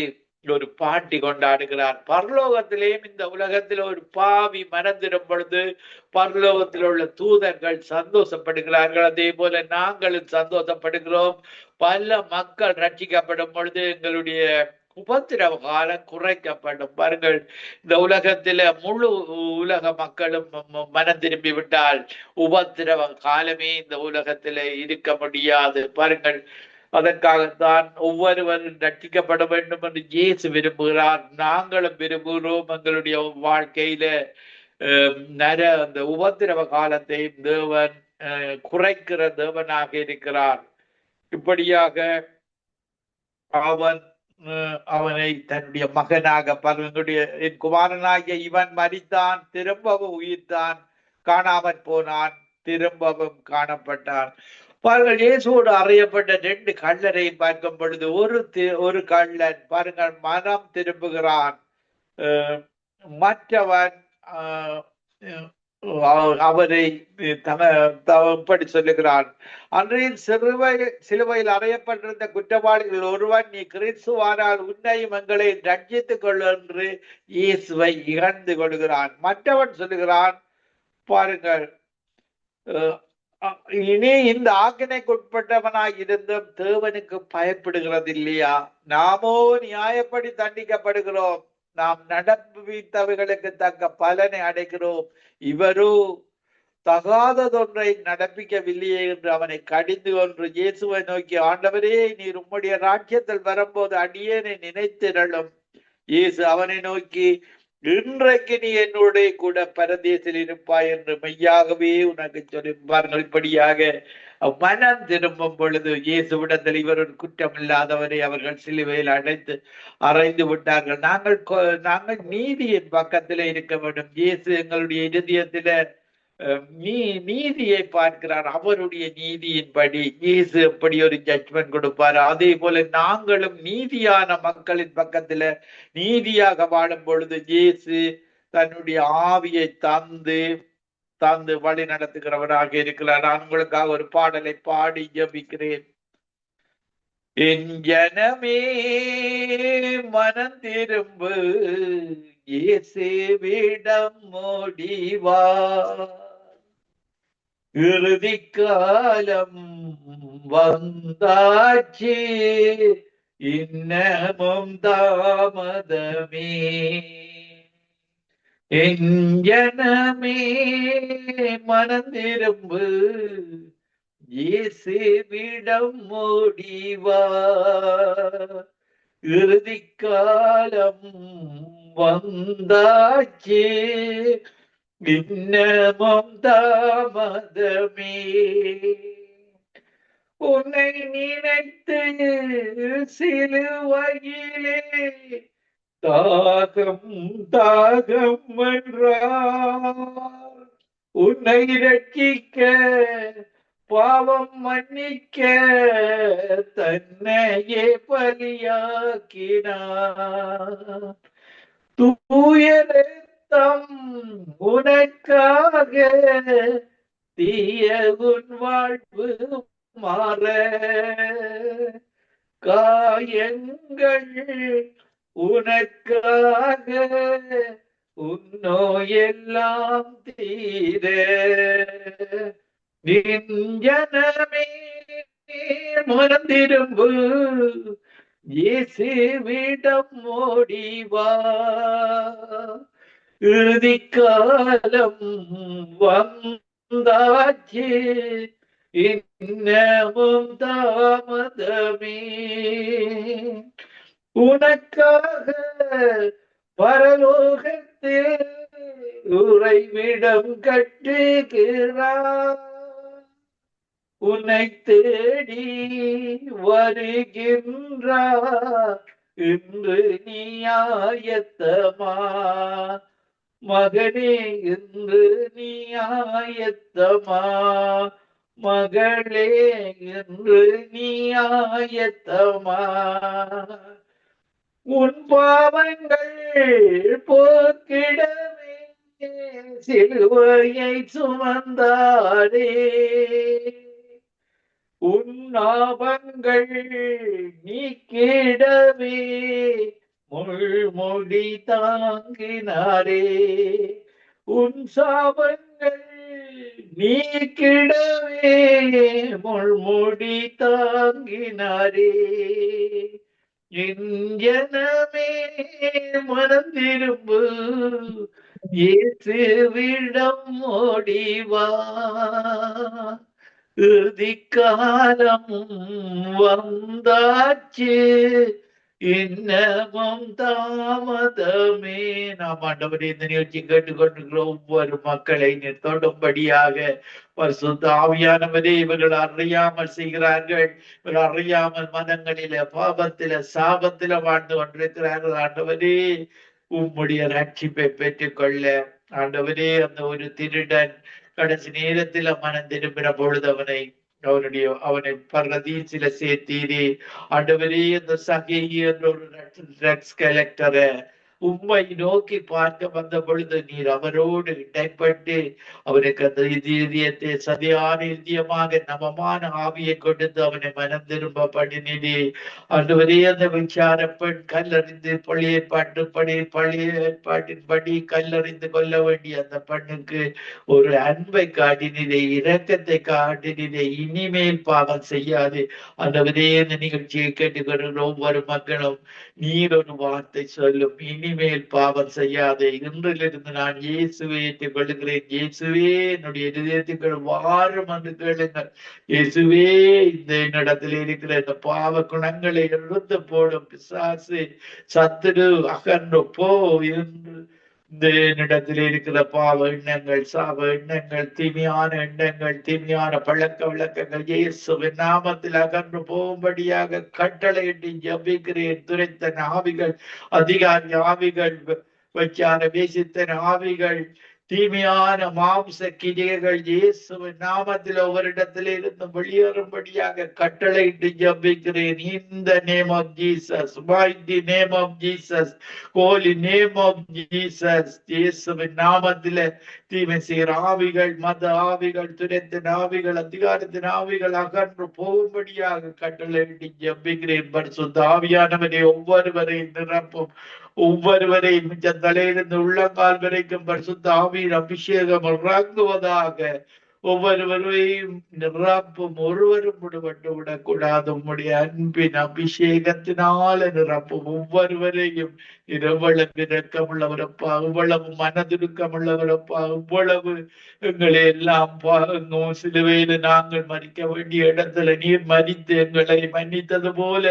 ஒரு பாட்டி கொண்டாடுகிறார். பரலோகத்திலேயும் இந்த உலகத்தில் ஒரு பாவி மனந்திரும் பொழுது பரலோகத்தில் உள்ள தூதர்கள் சந்தோஷப்படுகிறார்கள். அதே போல நாங்களும் சந்தோஷப்படுகிறோம். பல மக்கள் ரட்சிக்கப்படும் பொழுது எங்களுடைய உபத்திரவ காலம் குறைக்கப்படும். பாருங்கள், இந்த உலகத்தில முழு உலக மக்களும் மனம் திரும்பி விட்டால் உபத்திரவ காலமே இந்த உலகத்தில இருக்க முடியாது. பாருங்கள், அதற்காகத்தான் ஒவ்வொருவரும் ரட்சிக்கப்பட வேண்டும் என்று இயேசு விரும்புகிறார். நாங்களும் விரும்புகிறோம். எங்களுடைய வாழ்க்கையில அந்த உபத்திரவ காலத்தை தேவன் குறைக்கிற தேவனாக இருக்கிறார். இப்படியாக அவனை தன்னுடைய மகனாக பாருங்களுடைய என் குமாரனாகிய இவன் மரித்தான், திரும்பவும் உயிர்த்தான், காணாமற் போனான், திரும்பவும் காணப்பட்டான். பாருங்கள், இயேசுவோடு அறையப்பட்ட 2 கள்ளரை பார்க்கும் பொழுது ஒரு கள்ளன் பாருங்கள் மனம் திரும்புகிறான், மற்றவன் அவரை இப்படி சொல்லுகிறான். அன்றைய சிலுவையில் அறையப்பட்டிருந்த குற்றவாளிகள் ஒருவன், நீ கிறிஸ்துவானால் உன்னையும் எங்களை ரட்சித்துக் கொள் என்று இயேசுவை இகழ்ந்து கொள்கிறான். மற்றவன் சொல்லுகிறான், பாருங்கள், இனி இந்த ஆக்கினைக்கு உட்பட்டவனாய் இருந்தும் தேவனுக்கு பயப்படுகிறது இல்லையா? நாமோ நியாயப்படி தண்டிக்கப்படுகிறோம், நாம் நடப்பித்தவைகளுக்கு தக்க பலனை அடைகிறோம், இவரோ தகாததொன்றை நடப்பிக்கவில்லையே என்று அவனை கடிந்து கொன்று இயேசுவை நோக்கி, ஆண்டவரே, நீர் உம்முடைய ராஜ்யத்தில் வரும்போது அடியேனை நினைத்திரளும். இயேசு அவனை நோக்கி, இன்றைக்கு நீ என்னுடைய கூட பரதேசில் இருப்பாய் என்று மெய்யாகவே உனக்கு சொல்லிப்பார்கள். இப்படியாக மனம் திரும்பும் பொழுது இயேசுவிடத்தில் இவர் ஒரு குற்றம் இல்லாதவரை அவர்கள் சிலுவையில் அறைந்து விட்டார்கள். நாங்கள் நீதியின் பக்கத்திலே இருக்க வேண்டும். இயேசு எங்களுடைய இதயத்தில நீதியை பார்க்கிறார். அவருடைய நீதியின்படி இயேசு எப்படி ஒரு ஜட்ஜ்மெண்ட் கொடுப்பார், அதே போல நாங்களும் நீதியான மக்களின் பக்கத்துல நீதியாக வாழும் பொழுது இயேசு தன்னுடைய ஆவியை தந்து வழி நடத்துகிறவராக இருக்கிறார். நான் உங்களுக்காக ஒரு பாடலை பாடி ஜெபிக்கிறேன். என் ஜனமே மனம் திரும்பு, இயேசுவிடம் ஓடிவா, இறுதி காலம் வந்தாச்சு, இன்னமும் தாமதமே, என் ஜனமே மனந்திரும்பு, இயேசுவிடம் ஓடிவா. இறுதிக்காலம் வந்தாச்சு, இன்னமும் தாமதமே. உன்னை நினைத்து சிலுவையிலே தாகம் தாகம் என்றார். உன்னை ரட்சிக்க பாவம் மன்னிக்க தன்னையே பலியாக்கினார். தூய ரத்தம் உனக்காக, தீய உன் வாழ்வு மாற, காயங்கள் உனக்காக, உன் நோயெல்லாம் தீர. நின் ஜனமே மறந்திரும்பு, இயேசுவிடம் ஓடிவா. இறுதிக்காலம் வந்தாச்சு, இன்னமும் தாமதமே. உனக்காக பரலோகத்தில் உறைவிடம் கட்டுகிறார். உன்னை தேடி வருகின்றார். இன்று நீ ஆயத்தமா மகனே, இன்று நீ ஆயத்தமா மகளே, இன்று நீ ஆயத்தமா. உன் பாவங்கள் போக்கிடவே சிலுவையை சுமந்தாரே. உன் ஆபங்கள் நீக்கிடவே முள்முடி தாங்கினாரே. உன் சாபங்கள் நீக்கிடவே முள்முடி தாங்கினாரே. என் ஜனமே மனந்திரும்பு, இயேசுவிடம் ஓடிவா. இறுதிக்காலம் வந்தாச்சு, இன்னமும் தாமதமே. நாம் ஆண்டவரே இந்த நிகழ்ச்சி கேட்டுக்கொண்டிருக்கிற ஒவ்வொரு மக்களை நீர் தொடும்படியாக பரிசுத்த ஆவியானவரே, இவர்கள் அறியாமல் செய்கிறார்கள், இவர்கள் அறியாமல் மதங்களில பாவத்தில சாபத்தில வாழ்ந்து கொண்டிருக்கிறார்கள். ஆண்டவரே, உம்முடைய ரட்சிப்பை பெற்றுக்கொள்ள ஆண்டவரே, அந்த ஒரு திருடன் கடைசி நேரத்தில் மனம் திரும்பின பொழுது அவனை பரதீசில சேர்த்தீரே. ஆண்டவரே, அந்த சகை என்ற ஒரு ட்ரக்ஸ் கலெக்டரை உம்மை நோக்கி பார்க்க வந்த பொழுது நீர் அவரோடு இடைப்பட்டு அவனுக்கு அந்த இதயத்தை சதியான இதயமாக நவமான ஆவியை கொடுத்து அவனை மனம் திரும்ப பண்ணினே. ஆண்டவரே, அந்த விசார பெண் கல்லறிந்து பழைய ஏற்பாட்டின்படி கல்லறிந்து கொள்ள வேண்டிய அந்த பெண்ணுக்கு ஒரு அன்பை காட்டினே, இரக்கத்தை காட்டினே. இனிமேல் பாவம் செய்யாது. ஆண்டவரே, இந்த நிகழ்ச்சியை கேட்டுக்கொள்கிற ஒவ்வொரு மக்களும் நீர் ஒரு வார்த்தை சொல்லும், இனிமேல் பாவம் செய்யாதே. இன்றிலிருந்து நான் இயேசுவை ஏற்றுக் கொள்ளுகிறேன். இயேசுவே, என்னுடைய இதயத்துக்குள் வாரும் என்று கேளுங்கள். இயேசுவே, இந்த என்னிடத்தில் இருக்கிற இந்த பாவ குணங்களை எடுத்து போடும் பிசாசு சத்துரு அகன்று போ என்று இந்த என்னிடத்தில் இருக்கிற பாவ எண்ணங்கள், சாப எண்ணங்கள், தீமையான எண்ணங்கள், தீமையான பழக்க வழக்கங்கள் இயேசுவின் நாமத்தில் அகன்று போகும்படியாக கட்டளையிட்டு ஜெபிக்கிறேன். துரைத்தன ஆவிகள், அதிகாரி ஆவிகள், வச்சார வேசித்தன ஆவிகள், தீமையான மாம்ச கிரியைகள் இயேசுவின் நாமத்தில் ஒவ்வொருடத்திலே இருந்து வெளியேறும்படியாக கட்டளையிட்டு ஜெபிக்கிறேன். In the name of Jesus, by the name of Jesus, holy name of Jesus. இயேசுவின் நாமத்திலே தீமை செய்கிற ஆவிகள், மத ஆவிகள், துரைத்தின் ஆவிகள், அதிகாரத்தின் ஆவிகள் அகன்று போகும்படியாக கட்டளையிட்டு ஜெபிக்கிறேன். பரிசுத்த ஆவியானவரே, ஒவ்வொருவரையும் நிரப்பும். ஒவ்வொருவரையும் தலையிலிருந்து உள்ளங்கால் வரைக்கும் பரிசுத்த ஆவியின் அபிஷேகம் இறங்குவதாக. ஒவ்வொருவரையும் நிரப்பும். ஒருவரும் விடுபட்டு விடக்கூடாது. உம்முடைய அன்பின் அபிஷேகத்தினால நிரப்பும். ஒவ்வொருவரையும் எவ்வளவு இரக்கமுள்ளவரப்பா, இவ்வளவு மனதுருக்கமுள்ளவரப்பா, இவ்வளவு எங்களை எல்லாம் சிலுவையில நாங்கள் மறிக்க வேண்டிய இடத்துல நீர் மறித்து எங்களை மன்னித்தது போல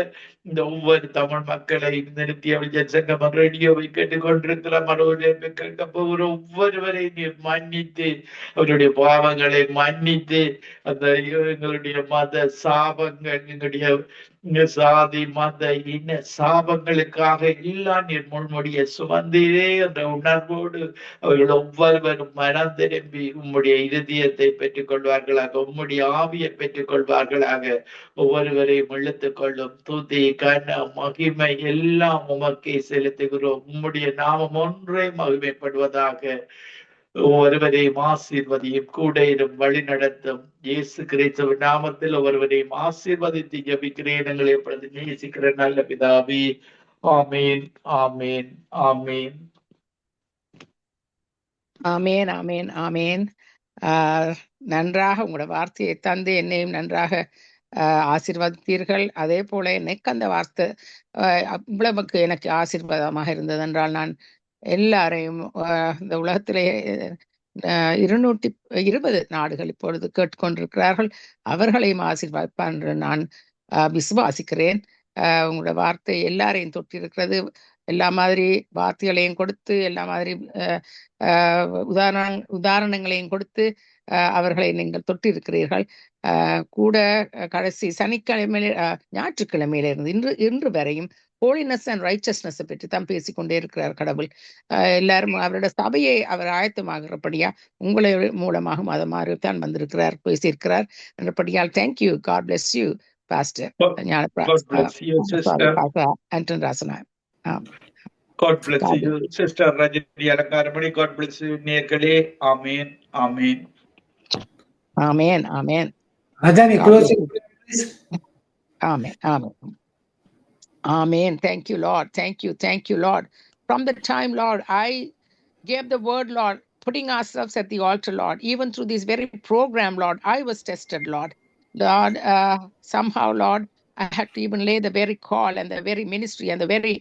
இந்த ஒவ்வொரு தமிழ் மக்களை நிறுத்திய விஜய் சங்கமம் ரேடியோவை கேட்டுக்கொண்டிருக்கிற மனோஜை கேட்க போகிற ஒவ்வொருவரை நீர் மன்னித்து அவருடைய பாவங்களை மன்னித்து அந்த எங்களுடைய மத சாபங்கள், எங்களுடைய சாதி மத இன சாபங்களுக்காக இல்லா நீர் முன்முடிய சுமந்தீரே என்ற உணர்வோடு அவர்கள் ஒவ்வொருவரும் மனம் திரும்பி உம்முடைய இருதயத்தை பெற்றுக் கொள்வார்களாக, உம்முடைய ஆவியை பெற்றுக் கொள்வார்களாக. ஒவ்வொருவரையும் இழுத்துக் கொள்ளும் துதி கன மகிமை எல்லாம் உமக்கே செலுத்துகிறோம். உம்முடைய நாமம் ஒன்றே மகிமைப்படுவதாக. ஒருவரையும் ஆசீர்வதியும் கூட இரும் வழி நடத்தும். இயேசு கிறிஸ்துவின் நாமத்தில் ஒருவரையும் ஆசீர்வதித்து ஜபிக்கிறேன் எங்களை எப்பொழுது நேசிக்கிற நல்ல பிதாவே. ஆமீன், ஆமீன், ஆமீன். ஆமேன், ஆமேன், ஆமேன். நன்றாக உங்களோட வார்த்தையை தந்து என்னையும் நன்றாக ஆசீர்வதித்தீர்கள். அதே போல எனக்கு அந்த வார்த்தை இவ்வளவுக்கு எனக்கு ஆசீர்வாதமாக இருந்தது என்றால் நான் எல்லாரையும் இந்த உலகத்திலே 220 நாடுகள் இப்பொழுது கேட்டுக்கொண்டிருக்கிறார்கள், அவர்களையும் ஆசீர்வதிப்பார் என்று நான் விசுவாசிக்கிறேன். உங்களோட வார்த்தை எல்லாரையும் தொட்டிருக்கிறது. எல்லா மாதிரி வார்த்தைகளையும் கொடுத்து, எல்லா மாதிரி உதாரணங்களையும் கொடுத்து அவர்களை நீங்கள் தொட்டிருக்கிறீர்கள். கூட கடைசி சனிக்கிழமையில ஞாயிற்றுக்கிழமையில இருந்து இன்று வரையும் ஹோலினஸ் அண்ட் ரைச்சஸ்னஸ் பற்றி தான் பேசிக்கொண்டே இருக்கிறார் கடவுள். எல்லாரும் அவரோட சபையை அவர் ஆயத்தமாகிறபடியா உங்களை மூலமாக அதை மாதிரி தான் வந்திருக்கிறார், பேசியிருக்கிறார் என்றபடியால் thank you. God bless you pastor Anton Rasana. God bless you, Sister Rajini Alangaramani. God bless you, நேயர்களே. ஆமென், ஆமென். ஆமென், ஆமென். Rajani, closing please. Amen, amen. Amen. Thank you, Lord. Thank you, Lord. From the time, Lord, I gave the word, Lord, putting ourselves at the altar, Lord, even through this very program, Lord, I was tested, Lord. Lord, somehow, Lord, I had to even lay the very call and the very ministry and the very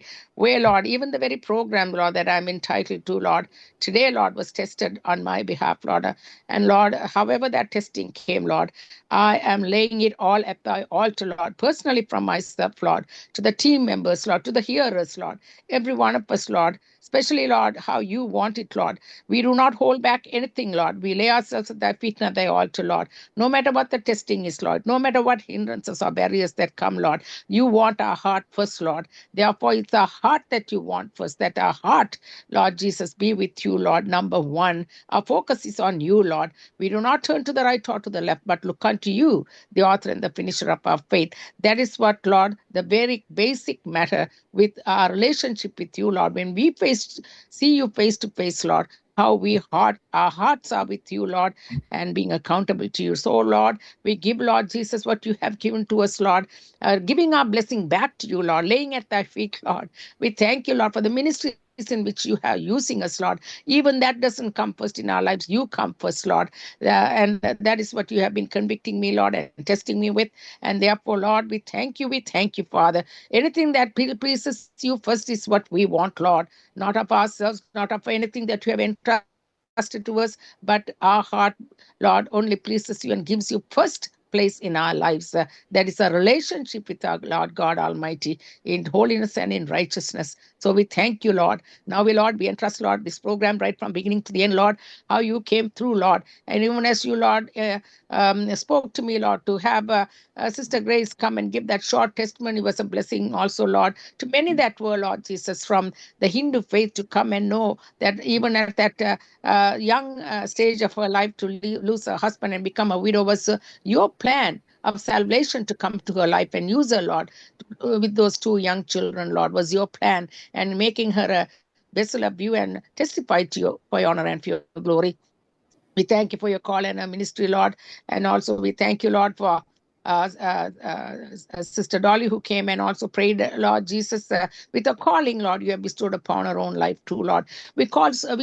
way, Lord, even the very program, Lord, that I'm entitled to, Lord. Today, Lord, was tested on my behalf, Lord. And Lord, however that testing came, Lord, I am laying it all at thy altar, Lord, personally from myself, Lord, to the team members, Lord, to the hearers, Lord, every one of us, Lord, especially, Lord, how you want it, Lord. We do not hold back anything, Lord. We lay ourselves at thy feet and at thy altar, Lord. No matter what the testing is, Lord, no matter what hindrances or barriers that come, Lord, you want our heart first, Lord. Therefore, it's our heart that you want first, that our heart, Lord Jesus, be with you, Lord, number one. Our focus is on you, Lord. We do not turn to the right or to the left, but look unto you, the author and the finisher of our faith. That is what, Lord, the very basic matter with our relationship with you, Lord. When we see you face to face, Lord, how our hearts are with you, Lord, and being accountable to you. So, Lord, we give, Lord Jesus, what you have given to us, Lord, giving our blessing back to you, Lord, laying at thy feet, Lord. We thank you, Lord, for the ministry in which you are using us, Lord. Even that doesn't come first in our lives. You come first, Lord. And that is what you have been convicting me, Lord, and testing me with. And therefore, Lord, we thank you, Father. Anything that pleases you first is what we want, Lord. Not of ourselves, not of anything that you have entrusted to us, but our heart, Lord, only pleases you and gives you first place in our lives. That is a relationship with our Lord God Almighty in holiness and in righteousness. So we thank you, Lord. Now Lord, we entrust, Lord, this program right from beginning to the end, Lord, how you came through, Lord. And even as you, Lord, spoke to me, Lord, to have Sister Grace come and give that short testimony was a blessing also, Lord, to many that were, Lord Jesus, from the Hindu faith to come and know that even at that young stage of her life to lose her husband and become a widow was your plan of salvation to come to her life and use her, Lord, with those 2 young children, Lord, was your plan, and making her a vessel of you and testify to you for your honor and for your glory. We thank you for your call and our ministry, Lord. And also we thank you, Lord, for Sister Dolly, who came and also prayed, Lord Jesus, with a calling, Lord, you have bestowed upon her own life too, Lord. We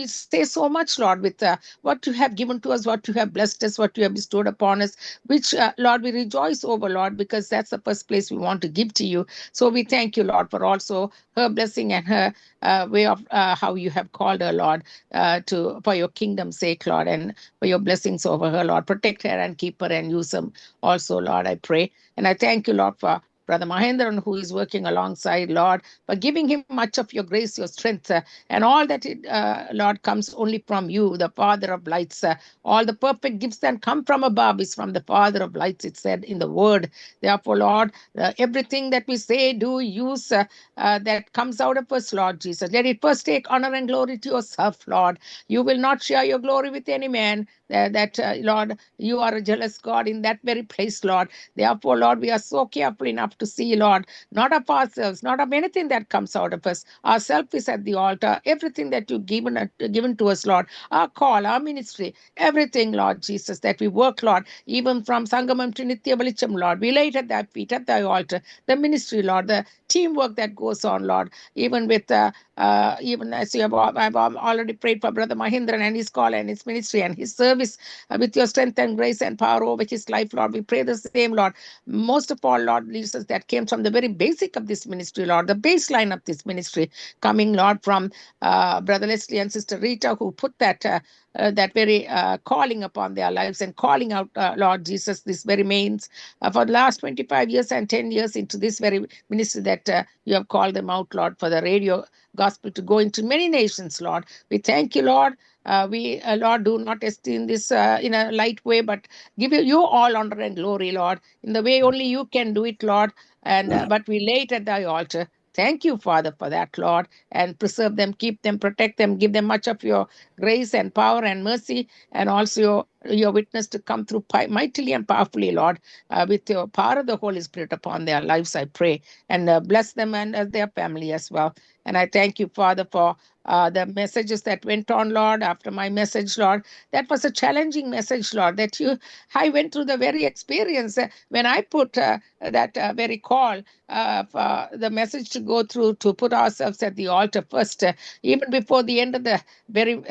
say so much, Lord, with what you have given to us, what you have blessed us, what you have bestowed upon us, which, Lord, we rejoice over, Lord, because that's the first place we want to give to you. So we thank you, Lord, for also her blessing and her way of how you have called her, Lord, for your kingdom's sake, Lord, and for your blessings over her, Lord. Protect her and keep her and use them also, Lord, I pray. And I thank you, Lord, for Brother Mahendran, who is working alongside, Lord, for giving him much of your grace, your strength, and all that, Lord, comes only from you, the Father of lights. All the perfect gifts that come from above is from the Father of lights, it said in the word. Therefore, Lord, everything that we say, do, use, that comes out of us, Lord Jesus, let it first take honor and glory to yourself, Lord. You will not share your glory with any man. Lord, you are a jealous God in that very place, Lord. Therefore, Lord, we are so careful enough to see, Lord, not of ourselves, not of anything that comes out of us. Ourself is at the altar. Everything that you've given to us, Lord, our call, our ministry, everything, Lord Jesus, that we work, Lord, even from Sangamam to Nitya Velicham, Lord, we lay it at thy feet, at thy altar. The ministry, Lord, the teamwork that goes on, Lord, even with even as you have, I've already prayed for Brother Mahindran and his call and his ministry and his service, with your strength and grace and power over his life, Lord. We pray the same, Lord. Most of all, Lord Jesus, that came from the very basic of this ministry, Lord, the baseline of this ministry, coming, Lord, from Brother Leslie and Sister Rita, who put that very calling upon their lives and calling out, Lord Jesus, this very means for the last 25 years and 10 years into this very ministry that you have called them out, Lord, for the radio gospel to go into many nations, Lord. We thank you, Lord. Lord, do not esteem this in a light way, but give you all honor and glory, Lord, in the way only you can do it, Lord. And but we lay it at thy altar. Thank you, Father, for that, Lord, and preserve them, keep them, protect them, give them much of your grace and power and mercy, and also your witness to come through mightily and powerfully, Lord, with your power of the Holy Spirit upon their lives, I pray, and bless them and their family as well. And I thank you, Father, for the messages that went on, Lord, after my message, Lord. That was a challenging message, Lord, that I went through the very experience when I put that very call for the message to go through, to put ourselves at the altar first, even before the end of the very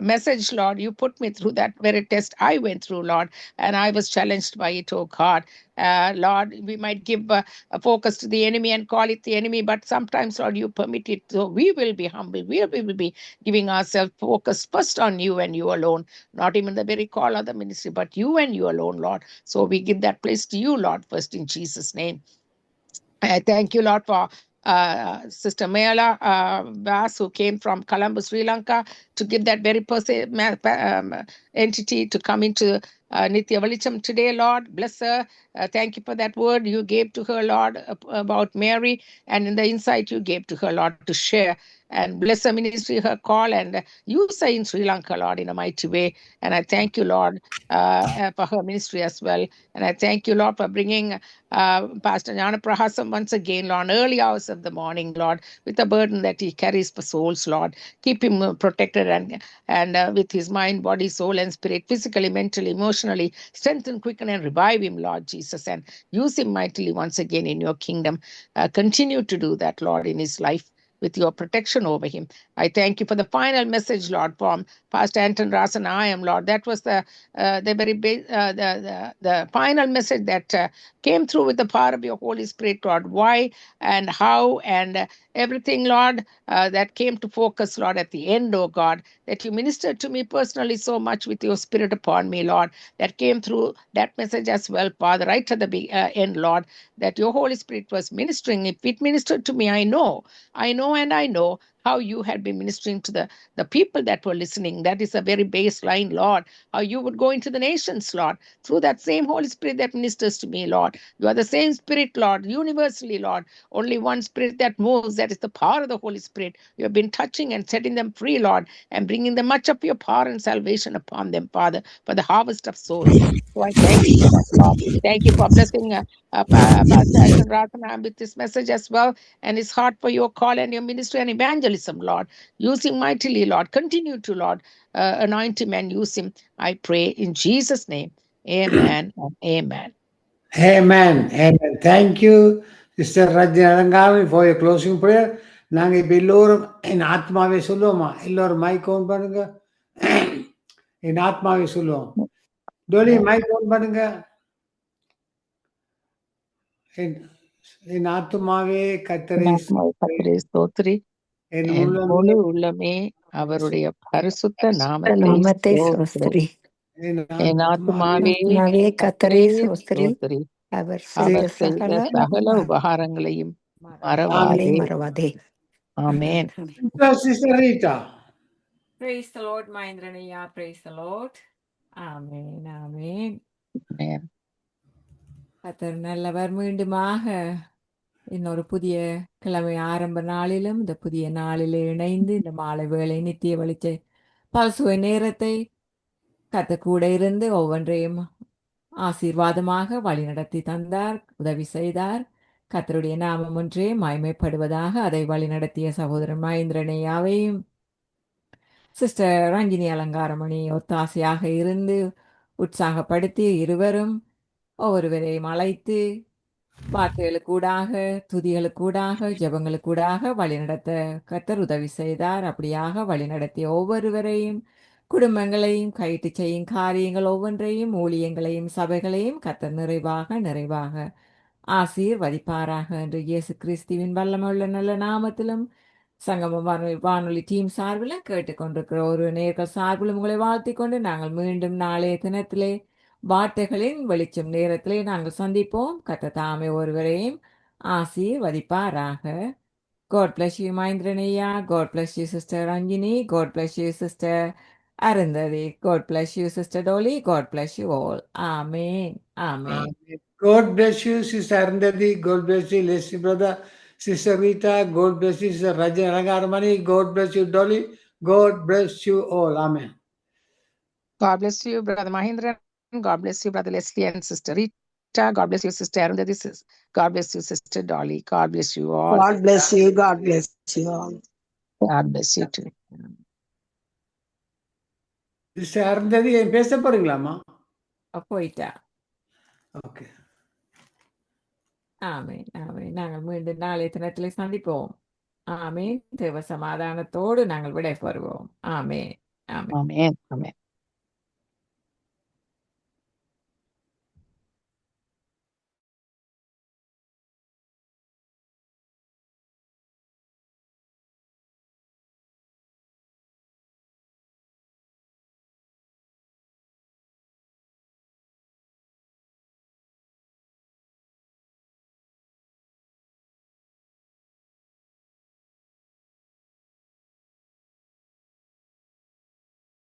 message, Lord. You put me through that very test I went through, Lord, and I was challenged by it, oh God. Lord, we might give a focus to the enemy and call it the enemy, but sometimes, Lord, you permit it. So we will be humble. We will be giving ourselves focus first on you and you alone, not even the very call of the ministry, but you and you alone, Lord. So we give that place to you, Lord, first in Jesus' name. I thank you, Lord, for Sister Mayala Bass, who came from Colombo, Sri Lanka, to give that very entity to come into Nitya Velicham today, Lord. Bless her. Thank you for that word you gave to her, Lord, about Mary, and in the insight you gave to her, Lord, to share. And bless her ministry, her call, and use her in Sri Lanka, Lord, in a mighty way. And I thank you, Lord, for her ministry as well. And I thank you, Lord, for bringing Pastor Jnana Prahasam once again, Lord, early hours of the morning, Lord, with a burden that he carries for souls, Lord. Keep him protected and with his mind, body, soul, and spirit, physically, mentally, emotionally, strengthen, quicken, and revive him, Lord Jesus, and use him mightily once again in your kingdom. Continue to do that, Lord, in his life, with your protection over him. I thank you for the final message, Lord, from Pastor Anton Rasan. I am, Lord. That was the final message that came through with the power of your Holy Spirit, Lord. Why and how and everything, Lord, that came to focus, Lord, at the end, oh God, that you ministered to me personally so much with your Spirit upon me, Lord, that came through that message as well, Father, right to the end, Lord, that your Holy Spirit was ministering. If it ministered to me, I know how you had been ministering to the people that were listening. That is a very baseline, Lord, how you would go into the nations, Lord, through that same Holy Spirit that ministers to me, Lord. You are the same Spirit, Lord, universally, Lord. Only one Spirit that moves, that is the power of the Holy Spirit. You have been touching and setting them free, Lord, and bringing them much of your power and salvation upon them, Father, for the harvest of souls. So I thank you for that, Lord. Thank you for blessing Pastor Anton Ratana with this message as well, and his heart for your call and your ministry and evangelism, Lord. Use him mightily, Lord. Continue to, Lord, anoint him and use him, I pray, in Jesus' name. Amen and amen. Amen. Amen. Thank you, Sister Rajni Alangavi, for your closing prayer. நாங்க இப்ப எல்லோரும் என் ஆத்மாவை சொல்லுவோமா? எல்லோரும் mic own பண்ணுங்க. என் ஆத்மாவை சொல்லுவோம். Dolly mic own பண்ணுங்க. என் ஆத்மாவே கர்த்தரை கர்த்தரை ஸ்தோத்திரி. என் என் உள்ளமே முழு உள்ளமே அவருடைய பரிசுத்த நாமத்தை நாமத்தை ஸ்தோத்திரி. சோஸ்திரி. என் ஆத்துமாவே ஆத்மாவே கர்த்தரை சோஸ்திரி. ஸ்தோத்திரி. அவர் அவர் செய்த செய்த சகல உபகாரங்களையும் மறவாதே மறவாதே. மறவாதே. ஆமென். Sister Rita. Praise the Lord, Mahendranaya. Praise the Lord. Amen. Amen. Amen. கர்த்தர் நல்லவர். மீண்டுமாக இன்னொரு புதிய கிழமை ஆரம்ப நாளிலும் இந்த புதிய நாளிலே இணைந்து இந்த மாலை வேளை நித்திய வெளிச்ச பல்சுவை நேரத்தை கர்த்தர் கூட இருந்து ஒவ்வொன்றையும் ஆசீர்வாதமாக வழிநடத்தி தந்தார், உதவி செய்தார். கர்த்தருடைய நாமம் ஒன்றே மகிமைப்படுவதாக. அதை வழிநடத்திய சகோதரன் மகேந்திரனையாவையும் சிஸ்டர் ரஞ்சினி அலங்காரமணி ஒத்தாசையாக இருந்து உற்சாகப்படுத்தி இருவரும் ஒவ்வொருவரையும் அழைத்து வார்த்தைகளுக்கூடாக, துதிகளுக்கூடாக, ஜெபங்களுக்கூடாக வழிநடத்த கர்த்தர் உதவி செய்தார். அப்படியாக வழிநடத்திய ஒவ்வொருவரையும், குடும்பங்களையும், கைட்டு செய்யும் காரியங்கள் ஒவ்வொன்றையும், ஊழியங்களையும், சபைகளையும் கர்த்தர் நிறைவாக ஆசீர்வதிப்பாராக என்று இயேசு கிறிஸ்துவின் வல்லமையுள்ள நல்ல நாமத்திலும் சங்கம வானொலி டீம் சார்பிலும் கேட்டுக்கொண்டிருக்கிற ஒரு நேர்கள் சார்பிலும் உங்களை வாழ்த்திக் கொண்டு நாங்கள் மீண்டும் நாளைய தினத்திலே வார்த்தைகளின் வெளிச்சம் நேரத்திலே நாங்கள் சந்திப்போம். கர்த்தர் தாமே ஒருவரையும் ஆசீர்வதிப்பாராக. God bless you, Mahendranaya. God bless you, Sister Ranjini. God bless you, Sister Arundhati. God bless you, Sister Dolly. God bless you all. Amen. Amen. God bless you, Sister Arundhati. God bless you, Leslie brother. Sister Rita. God bless you, Sister Rajni Alangaramani. God bless you, Dolly. God bless you all. Amen. God bless you, Brother Mahindran. God bless you, Brother Leslie and Sister Rita. God bless you, Sister Arundhati. God bless you, Sister Dolly. God bless you all. God bless you. God bless you all. God bless you too. Sister Arundhati, பேச போறீங்களாமா? போயிட்டா. Okay. ஆமென். ஆமென். நாங்கள் மீண்டும் நாளைய தினத்திலே சந்திப்போம். ஆமென். தேவ சமாதானத்தோடு நாங்கள் விடை பெறுவோம். ஆமென். ஆமென். Amen. Amen.